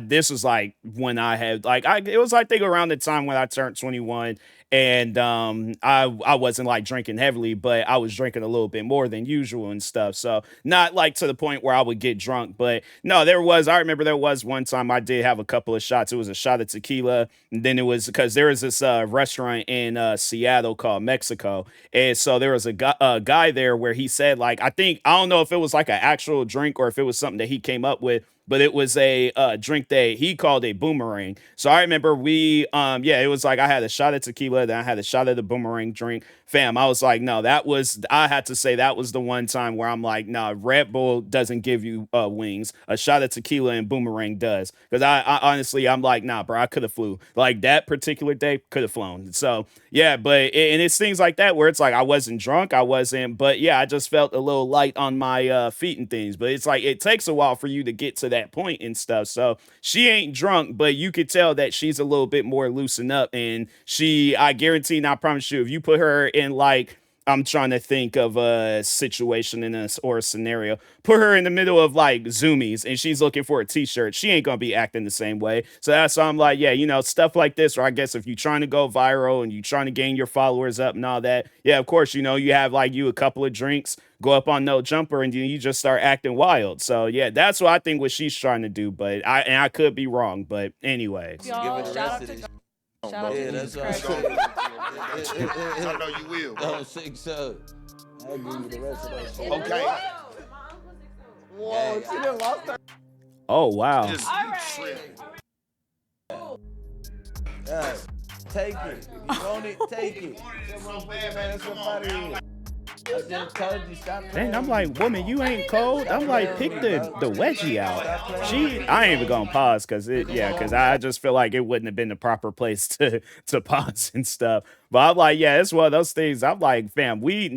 this was like when I had like it was I think around the time when I turned 21. And I wasn't like drinking heavily, but I was drinking a little bit more than usual and stuff. So not like to the point where I would get drunk, but no, I remember there was one time I did have a couple of shots. It was a shot of tequila. And then it was because there was this restaurant in Seattle called Mexico. And so there was a guy there where he said, like, I don't know if it was like an actual drink or if it was something that he came up with, but it was a drink that he called a boomerang. So I remember it was like I had a shot of tequila, then I had a shot of the boomerang drink. Fam, I was like, no, I had to say that was the one time where I'm like, nah, Red Bull doesn't give you wings. A shot of tequila and boomerang does. Because I honestly, I'm like, nah, bro, I could have flew. Like that particular day, could have flown. So yeah, but it's things like that where it's like I wasn't drunk, but yeah, I just felt a little light on my feet and things. But it's like it takes a while for you to get to that point and stuff. So she ain't drunk, but you could tell that she's a little bit more loosened up. And I guarantee and I promise you, if you put her in like, I'm trying to think of a situation or a scenario, put her in the middle of like Zoomies and she's looking for a t-shirt, she ain't gonna be acting the same way. So that's why I'm like, yeah, you know, stuff like this, or I guess if you're trying to go viral and you're trying to gain your followers up and all that, yeah, of course, you know, you have like a couple of drinks, go up on No Jumper, and you just start acting wild. So yeah, that's what I think what she's trying to do, but I could be wrong, but anyway. Y'all, shout out to that's right. I know you will. Oh, 6'0". I'll give you the rest of that shit. Okay. Whoa, she done lost her. Oh wow. All right. Take it. If you want it, take it. So bad, man. Come on, man. I just told you, stop playing. Dang, I'm like, woman, you ain't cold. I'm like, pick the wedgie out. I ain't even gonna pause because I just feel like it wouldn't have been the proper place to pause and stuff. But I'm like, yeah, it's one of those things. I'm like, fam, we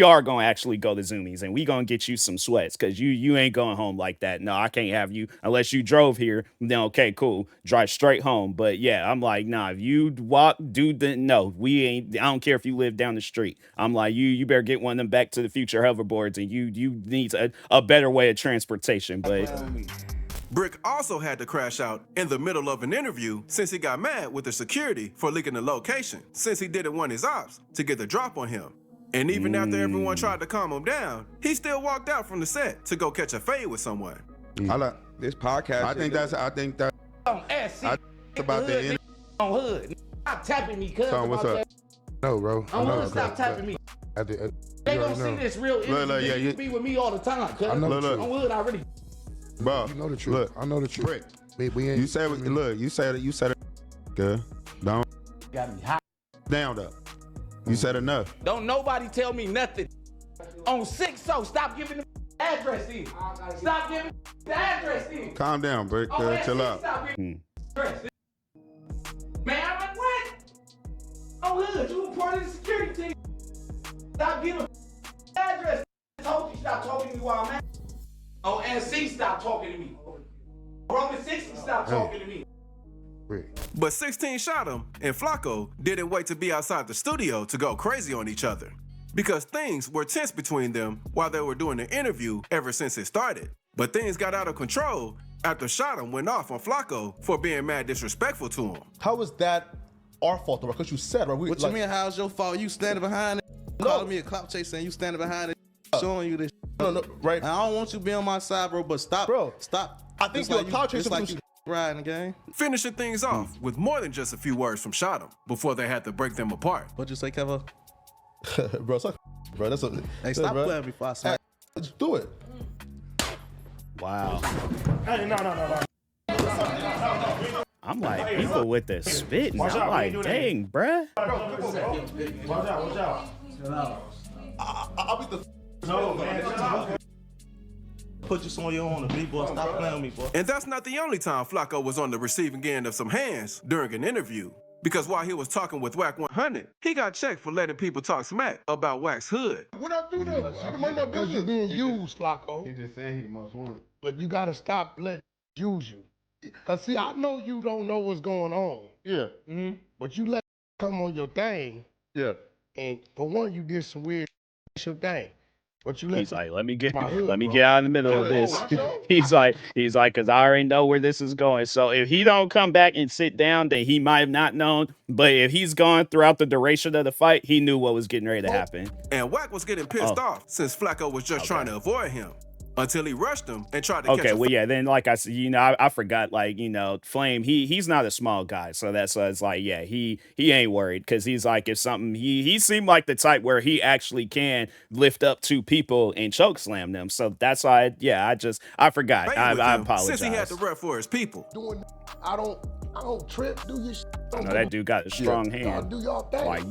are gonna actually go to Zoomies and we gonna get you some sweats because you ain't going home like that. No, I can't have you unless you drove here. Then okay, cool, drive straight home. But yeah, I'm like, nah, if you walk, we ain't. I don't care if you live down the street. I'm like, you better get one of them Back to the Future hoverboards, and you need a better way of transportation. But Brick also had to crash out in the middle of an interview since he got mad with the security for leaking the location, since he didn't want his ops to get the drop on him. And even after everyone tried to calm him down, he still walked out from the set to go catch a fade with someone. This podcast. I think that's about the end. On hood. Stop tapping me, cuz. What's up? No, bro. I'm gonna stop tapping me. They gonna see this real interview. You be with me all the time, cuz. I know the truth. I'm hood already. Bro, you know the truth. Look, I know the truth. Brick. We ain't. You said it. Good. Don't. Got me hot. Down though. You said enough. Don't nobody tell me nothing. On 6-0, stop giving the address in. Stop giving the address in. Calm down, Brick. Chill out. Man, I'm like, what? Oh, hood, you were part of the security team. Stop giving the address. I told you stop talking to me while I'm at. Oh, NC, stop talking to me. Roman 60 stop talking to me. But 16 shot him, and Flacco didn't wait to be outside the studio to go crazy on each other, because things were tense between them while they were doing the interview ever since it started. But things got out of control after Shottum went off on Flacco for being mad disrespectful to him. How is that our fault, though? Because you said, right? What you mean, how's your fault? You standing behind it, calling me a clout chaser, and you standing behind it, showing you this. No, right. I don't want you to be on my side, bro, but stop. Stop. I think you're a clout chaser. Like you riding the game. Finishing things off with more than just a few words from Shottum before they had to break them apart. What'd you say, Kevin? Bro, that's a... Hey, stop playing before I smack. Let's do it. Wow. Hey, no. I'm like, people with the spitting. I'm like, dang, bruh. Watch out. I'll be the... No, man. Put you on your own, big boy. Stop playing with me, boy. And that's not the only time Flacco was on the receiving end of some hands during an interview. Because while he was talking with Wack 100, he got checked for letting people talk smack about Wack's hood. What I do that? Because you're being used, Flacco. He just said he the most wanted. But you gotta stop letting use you. Cause see, I know you don't know what's going on. Yeah. But you let come on your thing. Yeah. And for one, you did some weird thing. But you let He's like, let me get out bro. in the middle of this. He's like, cause I already know where this is going. So if he don't come back and sit down, then he might have not known. But if he's gone throughout the duration of the fight, he knew what was getting ready to happen. And Wack was getting pissed off since Flacco was just trying to avoid him. Until he rushed him and tried to catch him. Well, yeah, then like I said, I forgot, like, Flame, he's not a small guy. So that's it's like, yeah, he ain't worried because he's like, if something, he seemed like the type where he actually can lift up two people and choke slam them. So that's why, I forgot. I apologize. Since he had to rep for his people. I don't trip, do your shit. No, that dude got a strong hand. Y'all do y'all thing. Like,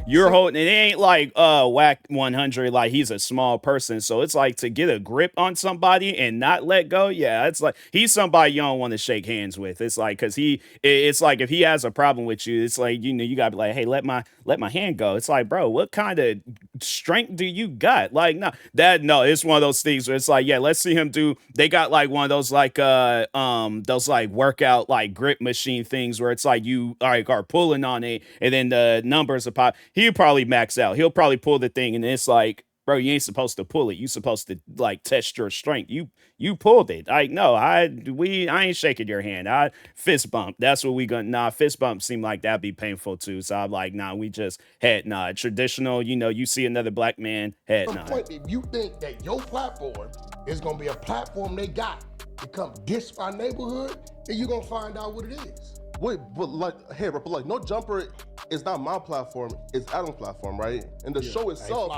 you're holding it. Ain't like Wack 100, like he's a small person. So it's like to get a grip on somebody and not let go. Yeah, it's like he's somebody you don't want to shake hands with. It's like because it's like if he has a problem with you, it's like you gotta be like, hey, let my hand go. It's like, bro, what kind of strength do you got? Like, it's one of those things where it's like, yeah, let's see him do. They got like one of those like those like workout like grip machine things where it's like you are pulling on it and then the numbers are pop. He'll probably max out. He'll probably pull the thing and it's like, bro, you ain't supposed to pull it. You supposed to like test your strength. You pulled it. Like, no, I ain't shaking your hand. I fist bump. That's what we gonna. Fist bump seem like that'd be painful too. So I'm like, we just head nod. Traditional, you see another black man, head nod. If you think that your platform is gonna be a platform they got to come diss my neighborhood, then you're gonna find out what it is. Wait, but like No Jumper is not my platform, it's Adam's platform, right? And the show itself.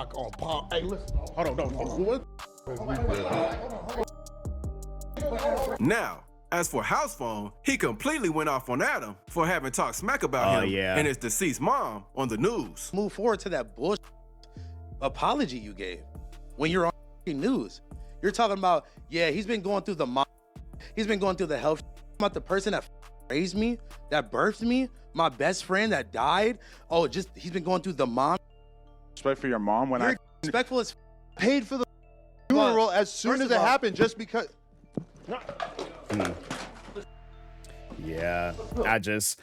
Hey, listen. Hold on. Now, as for House Phone, he completely went off on Adam for having talked smack about him and his deceased mom on the news. Move forward to that bullshit apology you gave when you're on news. You're talking about, he's been going through the mom, he's been going through the health, about the person that raised me, that birthed me, my best friend that died. He's been going through the mom. Respect for your mom when You're respectful as paid for the funeral as soon as it happened just because. Yeah, I just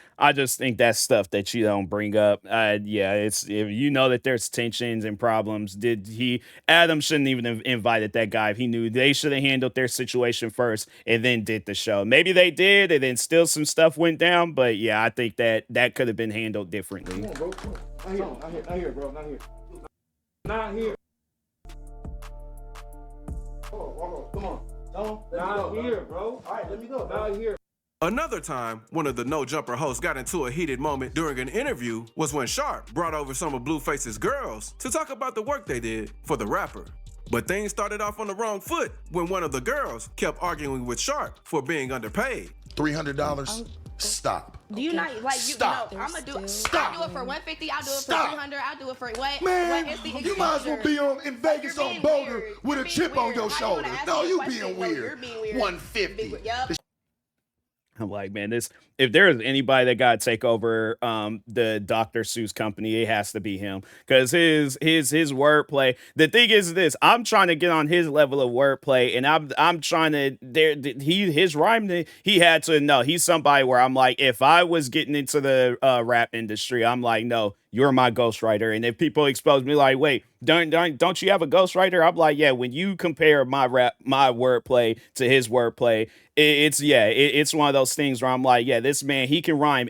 think that's stuff that you don't bring up. It's if you know that there's tensions and problems. Adam shouldn't even have invited that guy if he knew they should have handled their situation first and then did the show. Maybe they did, and then still some stuff went down. But yeah, I think that could have been handled differently. Come on, bro. Not here, bro. Not here. Come on. Not here, bro. All right, let me go. Not here. Another time, one of the No Jumper hosts got into a heated moment during an interview was when Sharp brought over some of Blueface's girls to talk about the work they did for the rapper. But things started off on the wrong foot when one of the girls kept arguing with Sharp for being underpaid. $300? Stop. Do you not like you? Stop. No, I'm gonna do. Stop. I'll do it for 150. I'll do it Stop. for 300. I'll do it for what? Man, what is the you might as well be in Vegas on Boulder with a chip on your shoulder. No, you being weird. 150. Yep. I'm like, man, this if there's anybody that got to take over the Dr. Seuss company, it has to be him. Because his wordplay. The thing is this, I'm trying to get on his level of wordplay, and I'm trying to his rhyme, he had to know he's somebody where I'm like, if I was getting into the rap industry, I'm like, no, you're my ghostwriter. And if people expose me like, wait, don't you have a ghostwriter? I'm like, yeah, when you compare my wordplay to his wordplay, it's one of those things where I'm like, yeah, this man, he can rhyme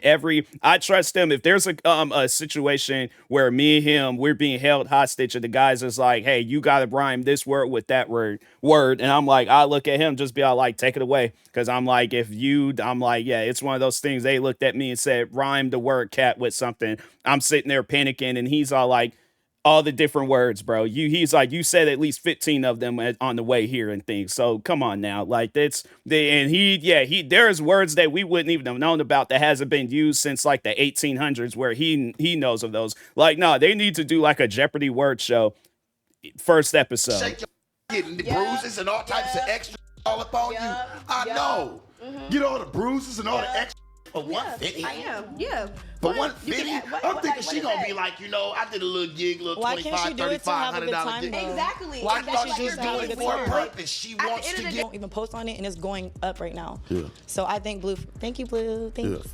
I trust him. If there's a situation where me and him, we're being held hostage and the guys is like, hey, you gotta rhyme this word with that word, and I'm like, I look at him, just be all like, take it away. Cause I'm like, I'm like, yeah, it's one of those things. They looked at me and said, rhyme the word cat with something. I'm sitting there panicking and he's all like, all the different words, bro. He's like, you said at least 15 of them on the way here and things. So come on now. Like there's words that we wouldn't even have known about that hasn't been used since like the 1800s where he knows of those. Like, no, they need to do like a Jeopardy word show first episode. Shake your getting the bruises and all types of extra all up on you. I know. Get all the bruises and all the extra for 150. I am. Yeah. For 150, I'm thinking she gonna be like, I did a little gig, little $25, $3,500 gig. Exactly. I thought she was doing it for a purpose. She wants to get. Don't even post on it, and it's going up right now. Yeah. So I think Blue. Thank you, Blue. Thanks.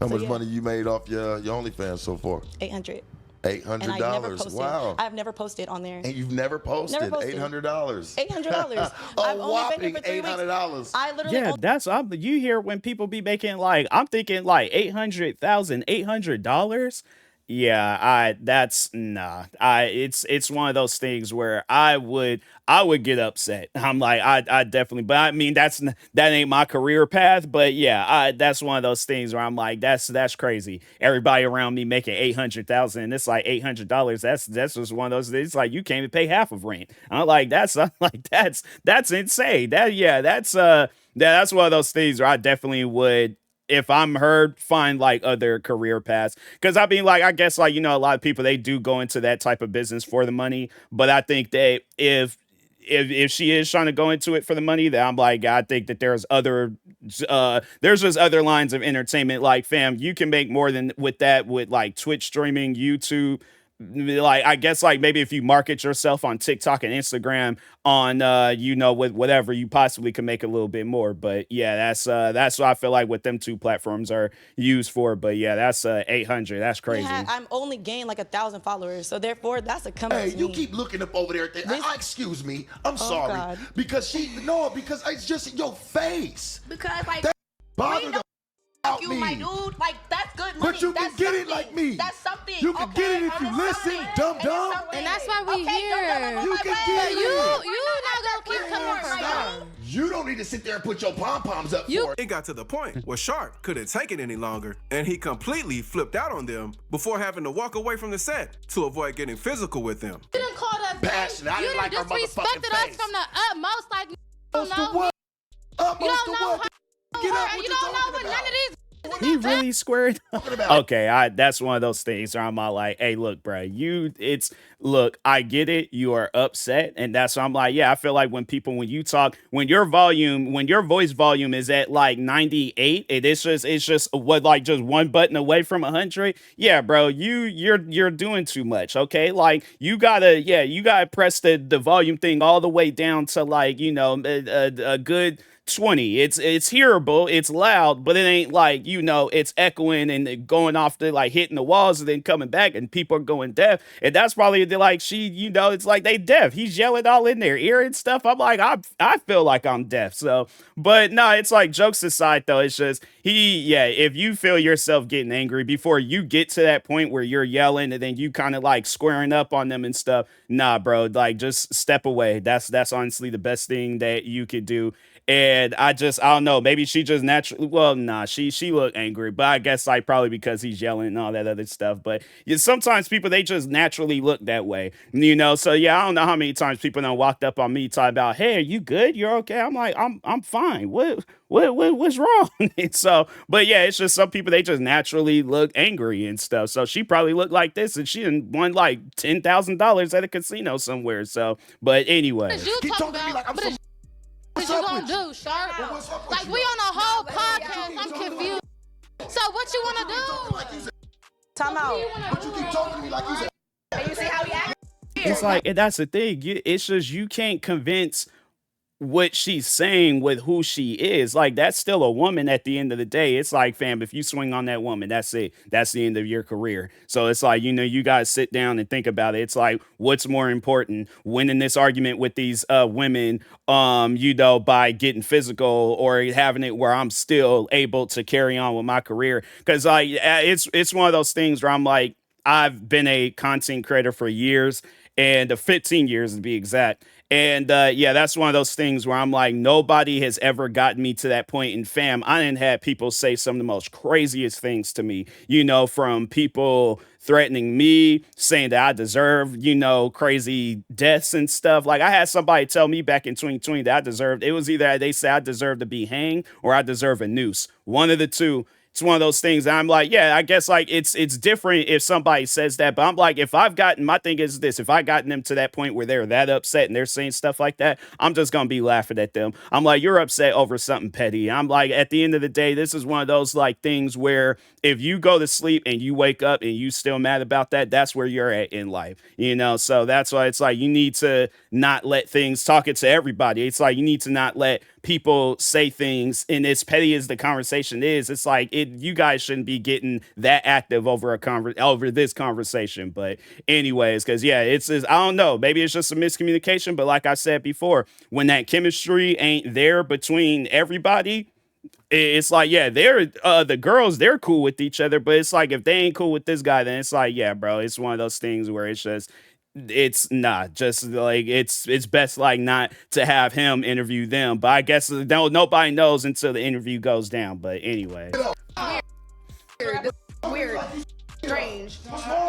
How much money you made off your OnlyFans so far? $800. $800. Wow. I've never posted on there. And you've never posted? $800. $800. A whopping $800. I literally. Yeah, that's you hear when people be making like, I'm thinking like $800,000. Yeah, it's one of those things where I would get upset. I'm like, I definitely, but I mean, that ain't my career path, but yeah, that's one of those things where I'm like, that's crazy. Everybody around me making 800,000, and it's like $800. That's just one of those things. It's like, you can't even pay half of rent. I'm like, that's insane. That's one of those things where I definitely would, if I'm her, find like other career paths. Cause I mean, like, I guess like, a lot of people, they do go into that type of business for the money. But I think that if she is trying to go into it for the money, then I'm like, I think that there's just other lines of entertainment. Like, fam, you can make more than with that with like Twitch streaming, YouTube. Like, I guess like maybe if you market yourself on TikTok and Instagram on with whatever, you possibly can make a little bit more. But yeah, that's what I feel like what them two platforms are used for. But yeah, that's 800. That's crazy. I'm only gained like 1,000 followers, so therefore that's a company. Hey, you keep looking up over there. Excuse me, I'm sorry. God. Because because it's just your face. Because like that bothered the out you, me. my dude, like that's good money. But you can get it like me. That's something. You can get it if you listen, dumb. And that's why we here. You can get it. You not gonna keep coming Stop. You don't need to sit there and put your pom-poms up for it. It got to the point where Sharp couldn't take it any longer, and he completely flipped out on them before having to walk away from the set to avoid getting physical with them. You done called us passionate. I didn't like her motherfucking disrespected us from the utmost, like you don't know. You don't know how. You don't know what none of these. He really squared up. Okay, that's one of those things where I'm all like, hey, look, bro, look, I get it. You are upset. And that's why I'm like, yeah, I feel like when you talk, when your voice volume is at like 98, it's just what, like just one button away from 100. Yeah, bro, you're doing too much. Okay. Like you gotta press the volume thing all the way down to like, a good 20. It's hearable, it's loud, but it ain't like, it's echoing and going off to like hitting the walls and then coming back and people are going deaf. And that's probably like it's like they deaf. He's yelling all in their ear and stuff. I'm like, I feel like I'm deaf. So, but no, it's like, jokes aside though, it's just if you feel yourself getting angry before you get to that point where you're yelling and then you kind of like squaring up on them and stuff, nah, bro, like just step away. That's honestly the best thing that you could do. And I don't know, maybe she just naturally, she looked angry, but I guess like probably because he's yelling and all that other stuff. But sometimes people, they just naturally look that way, so yeah, I don't know how many times people done walked up on me talking about, hey, are you good? You're okay? I'm like, I'm fine. What's wrong? So, but yeah, it's just some people, they just naturally look angry and stuff. So she probably looked like this and she won like $10,000 at a casino somewhere. So, but anyway. what you gonna do, Sharp? Like, we on a whole podcast. I'm confused. So what you wanna do? Time out. But you keep talking to me like you said. And you see how he acts? It's like, and that's the thing. It's just you can't convince what she's saying with who she is. Like, that's still a woman at the end of the day. It's like, fam, if you swing on that woman, that's it. That's the end of your career. So it's like, you guys sit down and think about it. It's like, what's more important, winning this argument with these women, by getting physical, or having it where I'm still able to carry on with my career? Because like, it's one of those things where I'm like, I've been a content creator for years, and 15 years to be exact. And that's one of those things where I'm like, nobody has ever gotten me to that point. And fam, I didn't have people say some of the most craziest things to me, from people threatening me, saying that I deserve, crazy deaths and stuff. Like, I had somebody tell me back in 2020 that it was either they say I deserve to be hanged or I deserve a noose. One of the two. It's one of those things that I'm like, yeah, I guess like it's different if somebody says that, but I'm like, my thing is this, if I gotten them to that point where they're that upset and they're saying stuff like that, I'm just going to be laughing at them. I'm like, you're upset over something petty. I'm like, at the end of the day, this is one of those like things where if you go to sleep and you wake up and you still mad about that, that's where you're at in life, So that's why it's like, you need to not let things, talk it to everybody. It's like, you need to not let people say things, and as petty as the conversation is, it's like you guys shouldn't be getting that active over this conversation. But anyways, because it's I don't know, maybe it's just a miscommunication. But like I said before, when that chemistry ain't there between everybody, it's like, they're the girls, they're cool with each other, but it's like if they ain't cool with this guy, then it's like, bro, it's one of those things where it's not just like it's best like not to have him interview them. But I guess nobody knows until the interview goes down. But anyway, Weird. Strange.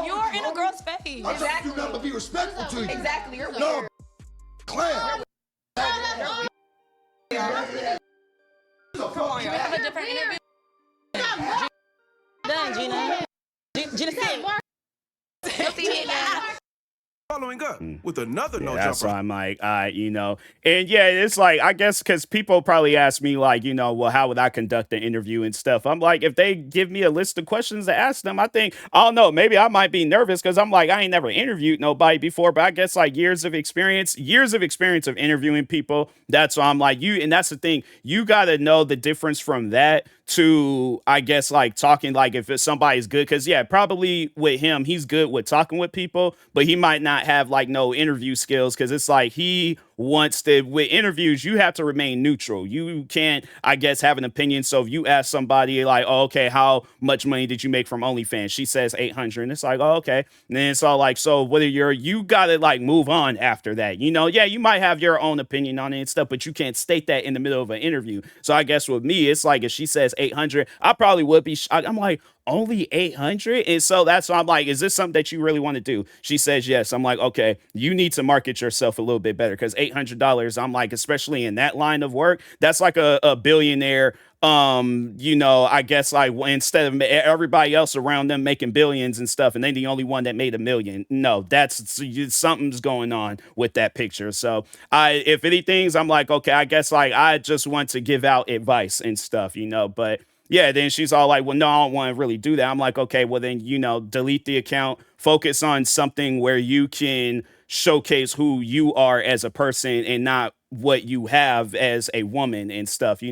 You're in a girl's face. Exactly. You got to be respectful to you. Exactly. You're No, weird. clam. Come on, y'all. Have a different interview. Done, Gina. Gina, sit. Following up with another no that's jumper. why I'm like, and it's like, I guess because people probably ask me like, well, how would I conduct an interview and stuff? I'm like, if they give me a list of questions to ask them, I don't know, maybe I might be nervous because I'm like, I ain't never interviewed nobody before, but I guess like years of experience of interviewing people. That's why I'm like, and that's the thing, you got to know the difference from that to, I guess, like talking, like if somebody's good, because probably with him, he's good with talking with people, but he might not have like no interview skills, because it's like he wants to, with interviews, you have to remain neutral. You can't, I guess, have an opinion. So if you ask somebody like, oh, okay, how much money did you make from OnlyFans? She says 800, and it's like, oh, okay. And then it's all like, so whether you gotta like move on after that, you might have your own opinion on it and stuff, but you can't state that in the middle of an interview. So I guess with me, it's like if she says 800, I probably would be, I'm like, only 800? And so that's why I'm like, is this something that you really want to do? She says yes. I'm like, okay, you need to market yourself a little bit better, because $800, I'm like, especially in that line of work, that's like a billionaire. I guess like instead of everybody else around them making billions and stuff, and they the only one that made $1 million. No, something's going on with that picture. So if anything, I'm like, okay, I guess like I just want to give out advice and stuff, but then she's all like, well, no, I don't want to really do that. I'm like, okay, well then, delete the account, focus on something where you can showcase who you are as a person and not what you have as a woman and stuff,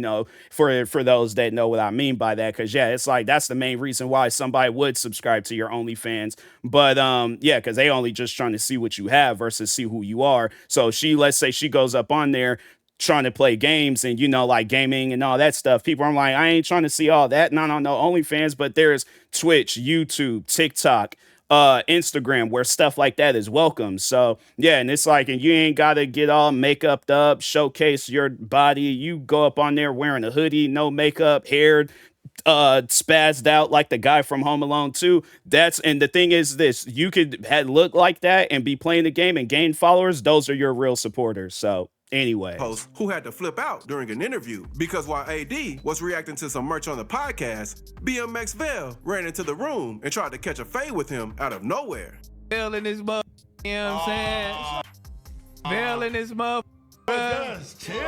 for those that know what I mean by that. Cause it's like, that's the main reason why somebody would subscribe to your OnlyFans. But cause they only just trying to see what you have versus see who you are. So let's say she goes up on there trying to play games and, like gaming and all that stuff. People are like, I ain't trying to see all that. No, OnlyFans, but there's Twitch, YouTube, TikTok, Instagram, where stuff like that is welcome. So and it's like, and you ain't gotta get all makeuped up, showcase your body. You go up on there wearing a hoodie, no makeup, hair spazzed out like the guy from Home Alone 2. And the thing is this, you could look like that and be playing the game and gain followers. Those are your real supporters. So anyway, host who had to flip out during an interview because while AD was reacting to some merch on the podcast, BMX Vale ran into the room and tried to catch a fade with him out of nowhere. Vale in this mother, you know what I'm saying? Vale in this mother. bruh.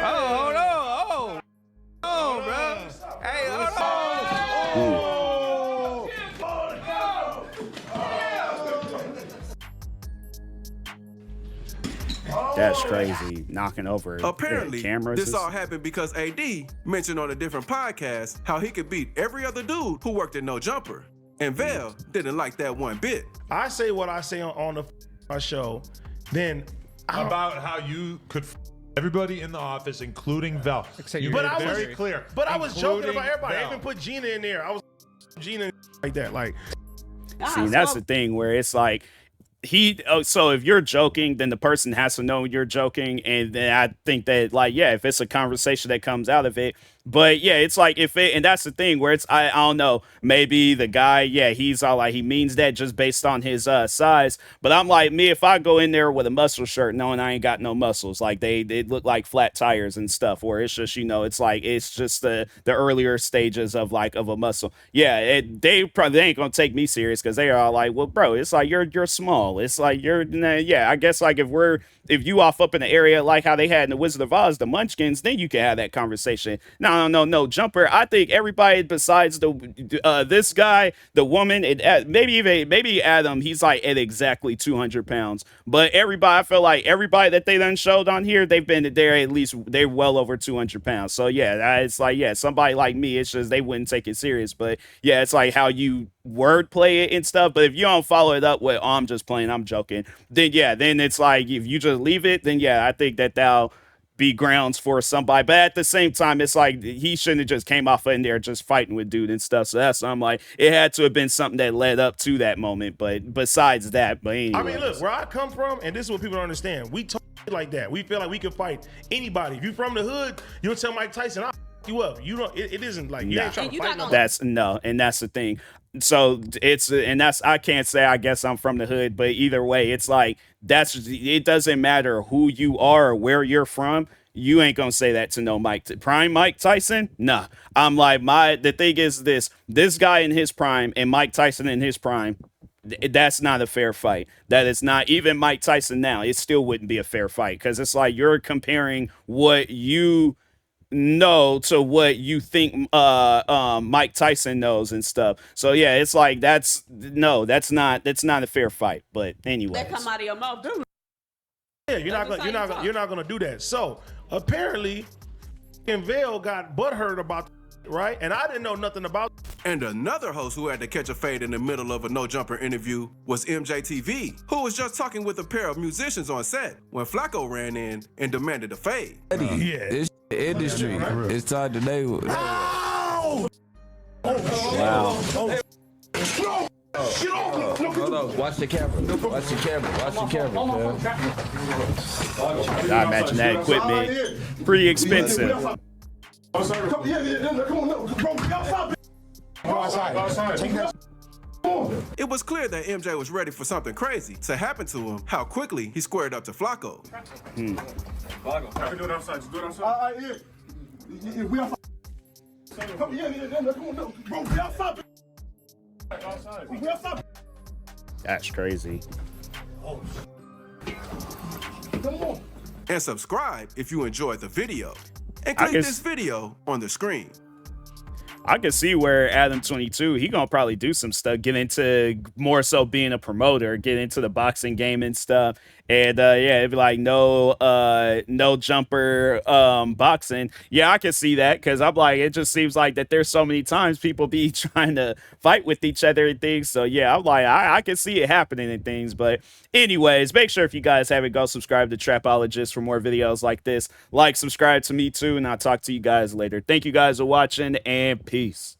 Oh, hold on. Oh, bro. Hey, hold on. That's crazy. Knocking over Apparently, cameras. this all happened because AD mentioned on a different podcast how he could beat every other dude who worked at No Jumper. And Vel didn't like that one bit. I say what I say on my show, then about how you could everybody in the office, including Vel. You but made I it was very clear. But I was joking about everybody. Vel. I even put Gina in there. I was Gina like that. Like, see, that's the thing where it's like so if you're joking, then the person has to know you're joking, and then I think that, like, yeah, if it's a conversation that comes out of it. But yeah, it's like and that's the thing where it's I don't know, maybe the guy, yeah, he's all like he means that just based on his size. But I'm like, me, if I go in there with a muscle shirt knowing I ain't got no muscles, like they look like flat tires and stuff, where it's just, it's like it's just the earlier stages of a muscle. Yeah, they ain't gonna take me serious because they are all like, well, bro, it's like you're small. It's like yeah, I guess like if you off up in the area like how they had in the Wizard of Oz, the Munchkins, then you can have that conversation. No jumper. I think everybody besides this guy, the woman, and maybe Adam, he's like at exactly 200 pounds. But everybody, I feel like everybody that they done showed on here, they've been there at least they're well over 200 pounds. So yeah, it's like, yeah, somebody like me, it's just they wouldn't take it serious. But yeah, it's like how you wordplay it and stuff. But if you don't follow it up with, oh, I'm just playing, I'm joking, then yeah, then it's like if you just leave it, then yeah, I think that'll be grounds for somebody. But at the same time, it's like he shouldn't have just came off in there just fighting with dude and stuff. So that's, I'm like, it had to have been something that led up to that moment. But besides that, but anyways. I mean, look, where I come from, and this is what people don't understand. We talk like that. We feel like we can fight anybody. If you from the hood, you'll tell Mike Tyson, I'll you up. You don't. It isn't like you ain't trying to fight. That's the thing. So I can't say I guess I'm from the hood, but either way, it's like it doesn't matter who you are or where you're from. You ain't gonna say that to no prime Mike Tyson. Nah, I'm like the thing is this guy in his prime and Mike Tyson in his prime. That's not a fair fight. That is not even Mike Tyson now. It still wouldn't be a fair fight because it's like you're comparing what you know to what you think Mike Tyson knows and stuff. So yeah, it's like that's not a fair fight. But anyway, that come out of your mouth, dude. Yeah, you're not gonna do that. So apparently, Vel got butthurt about right, and I didn't know nothing about. And another host who had to catch a fade in the middle of a No Jumper interview was MJTV, who was just talking with a pair of musicians on set when Flacco ran in and demanded a fade. This industry is time today. Wow. Hold on. Watch the camera. Watch the camera, man. I imagine that equipment pretty expensive. Come on. It was clear that MJ was ready for something crazy to happen to him, how quickly he squared up to Flacco. Flacco, I can do it outside. Just do it outside. Yeah. We outside. Come on, bro, we outside. We outside. That's crazy. Come on. And subscribe if you enjoyed the video. And click this video on the screen. I can see where Adam 22, he gonna probably do some stuff, get into more so being a promoter, get into the boxing game and stuff. And yeah, it'd be like no jumper boxing. Yeah, I can see that because I'm like, it just seems like that there's so many times people be trying to fight with each other and things. So yeah, I'm like, I can see it happening and things. But anyways, make sure if you guys haven't, go subscribe to Trapologist for more videos like this. Like, subscribe to me too, and I'll talk to you guys later. Thank you guys for watching, and peace.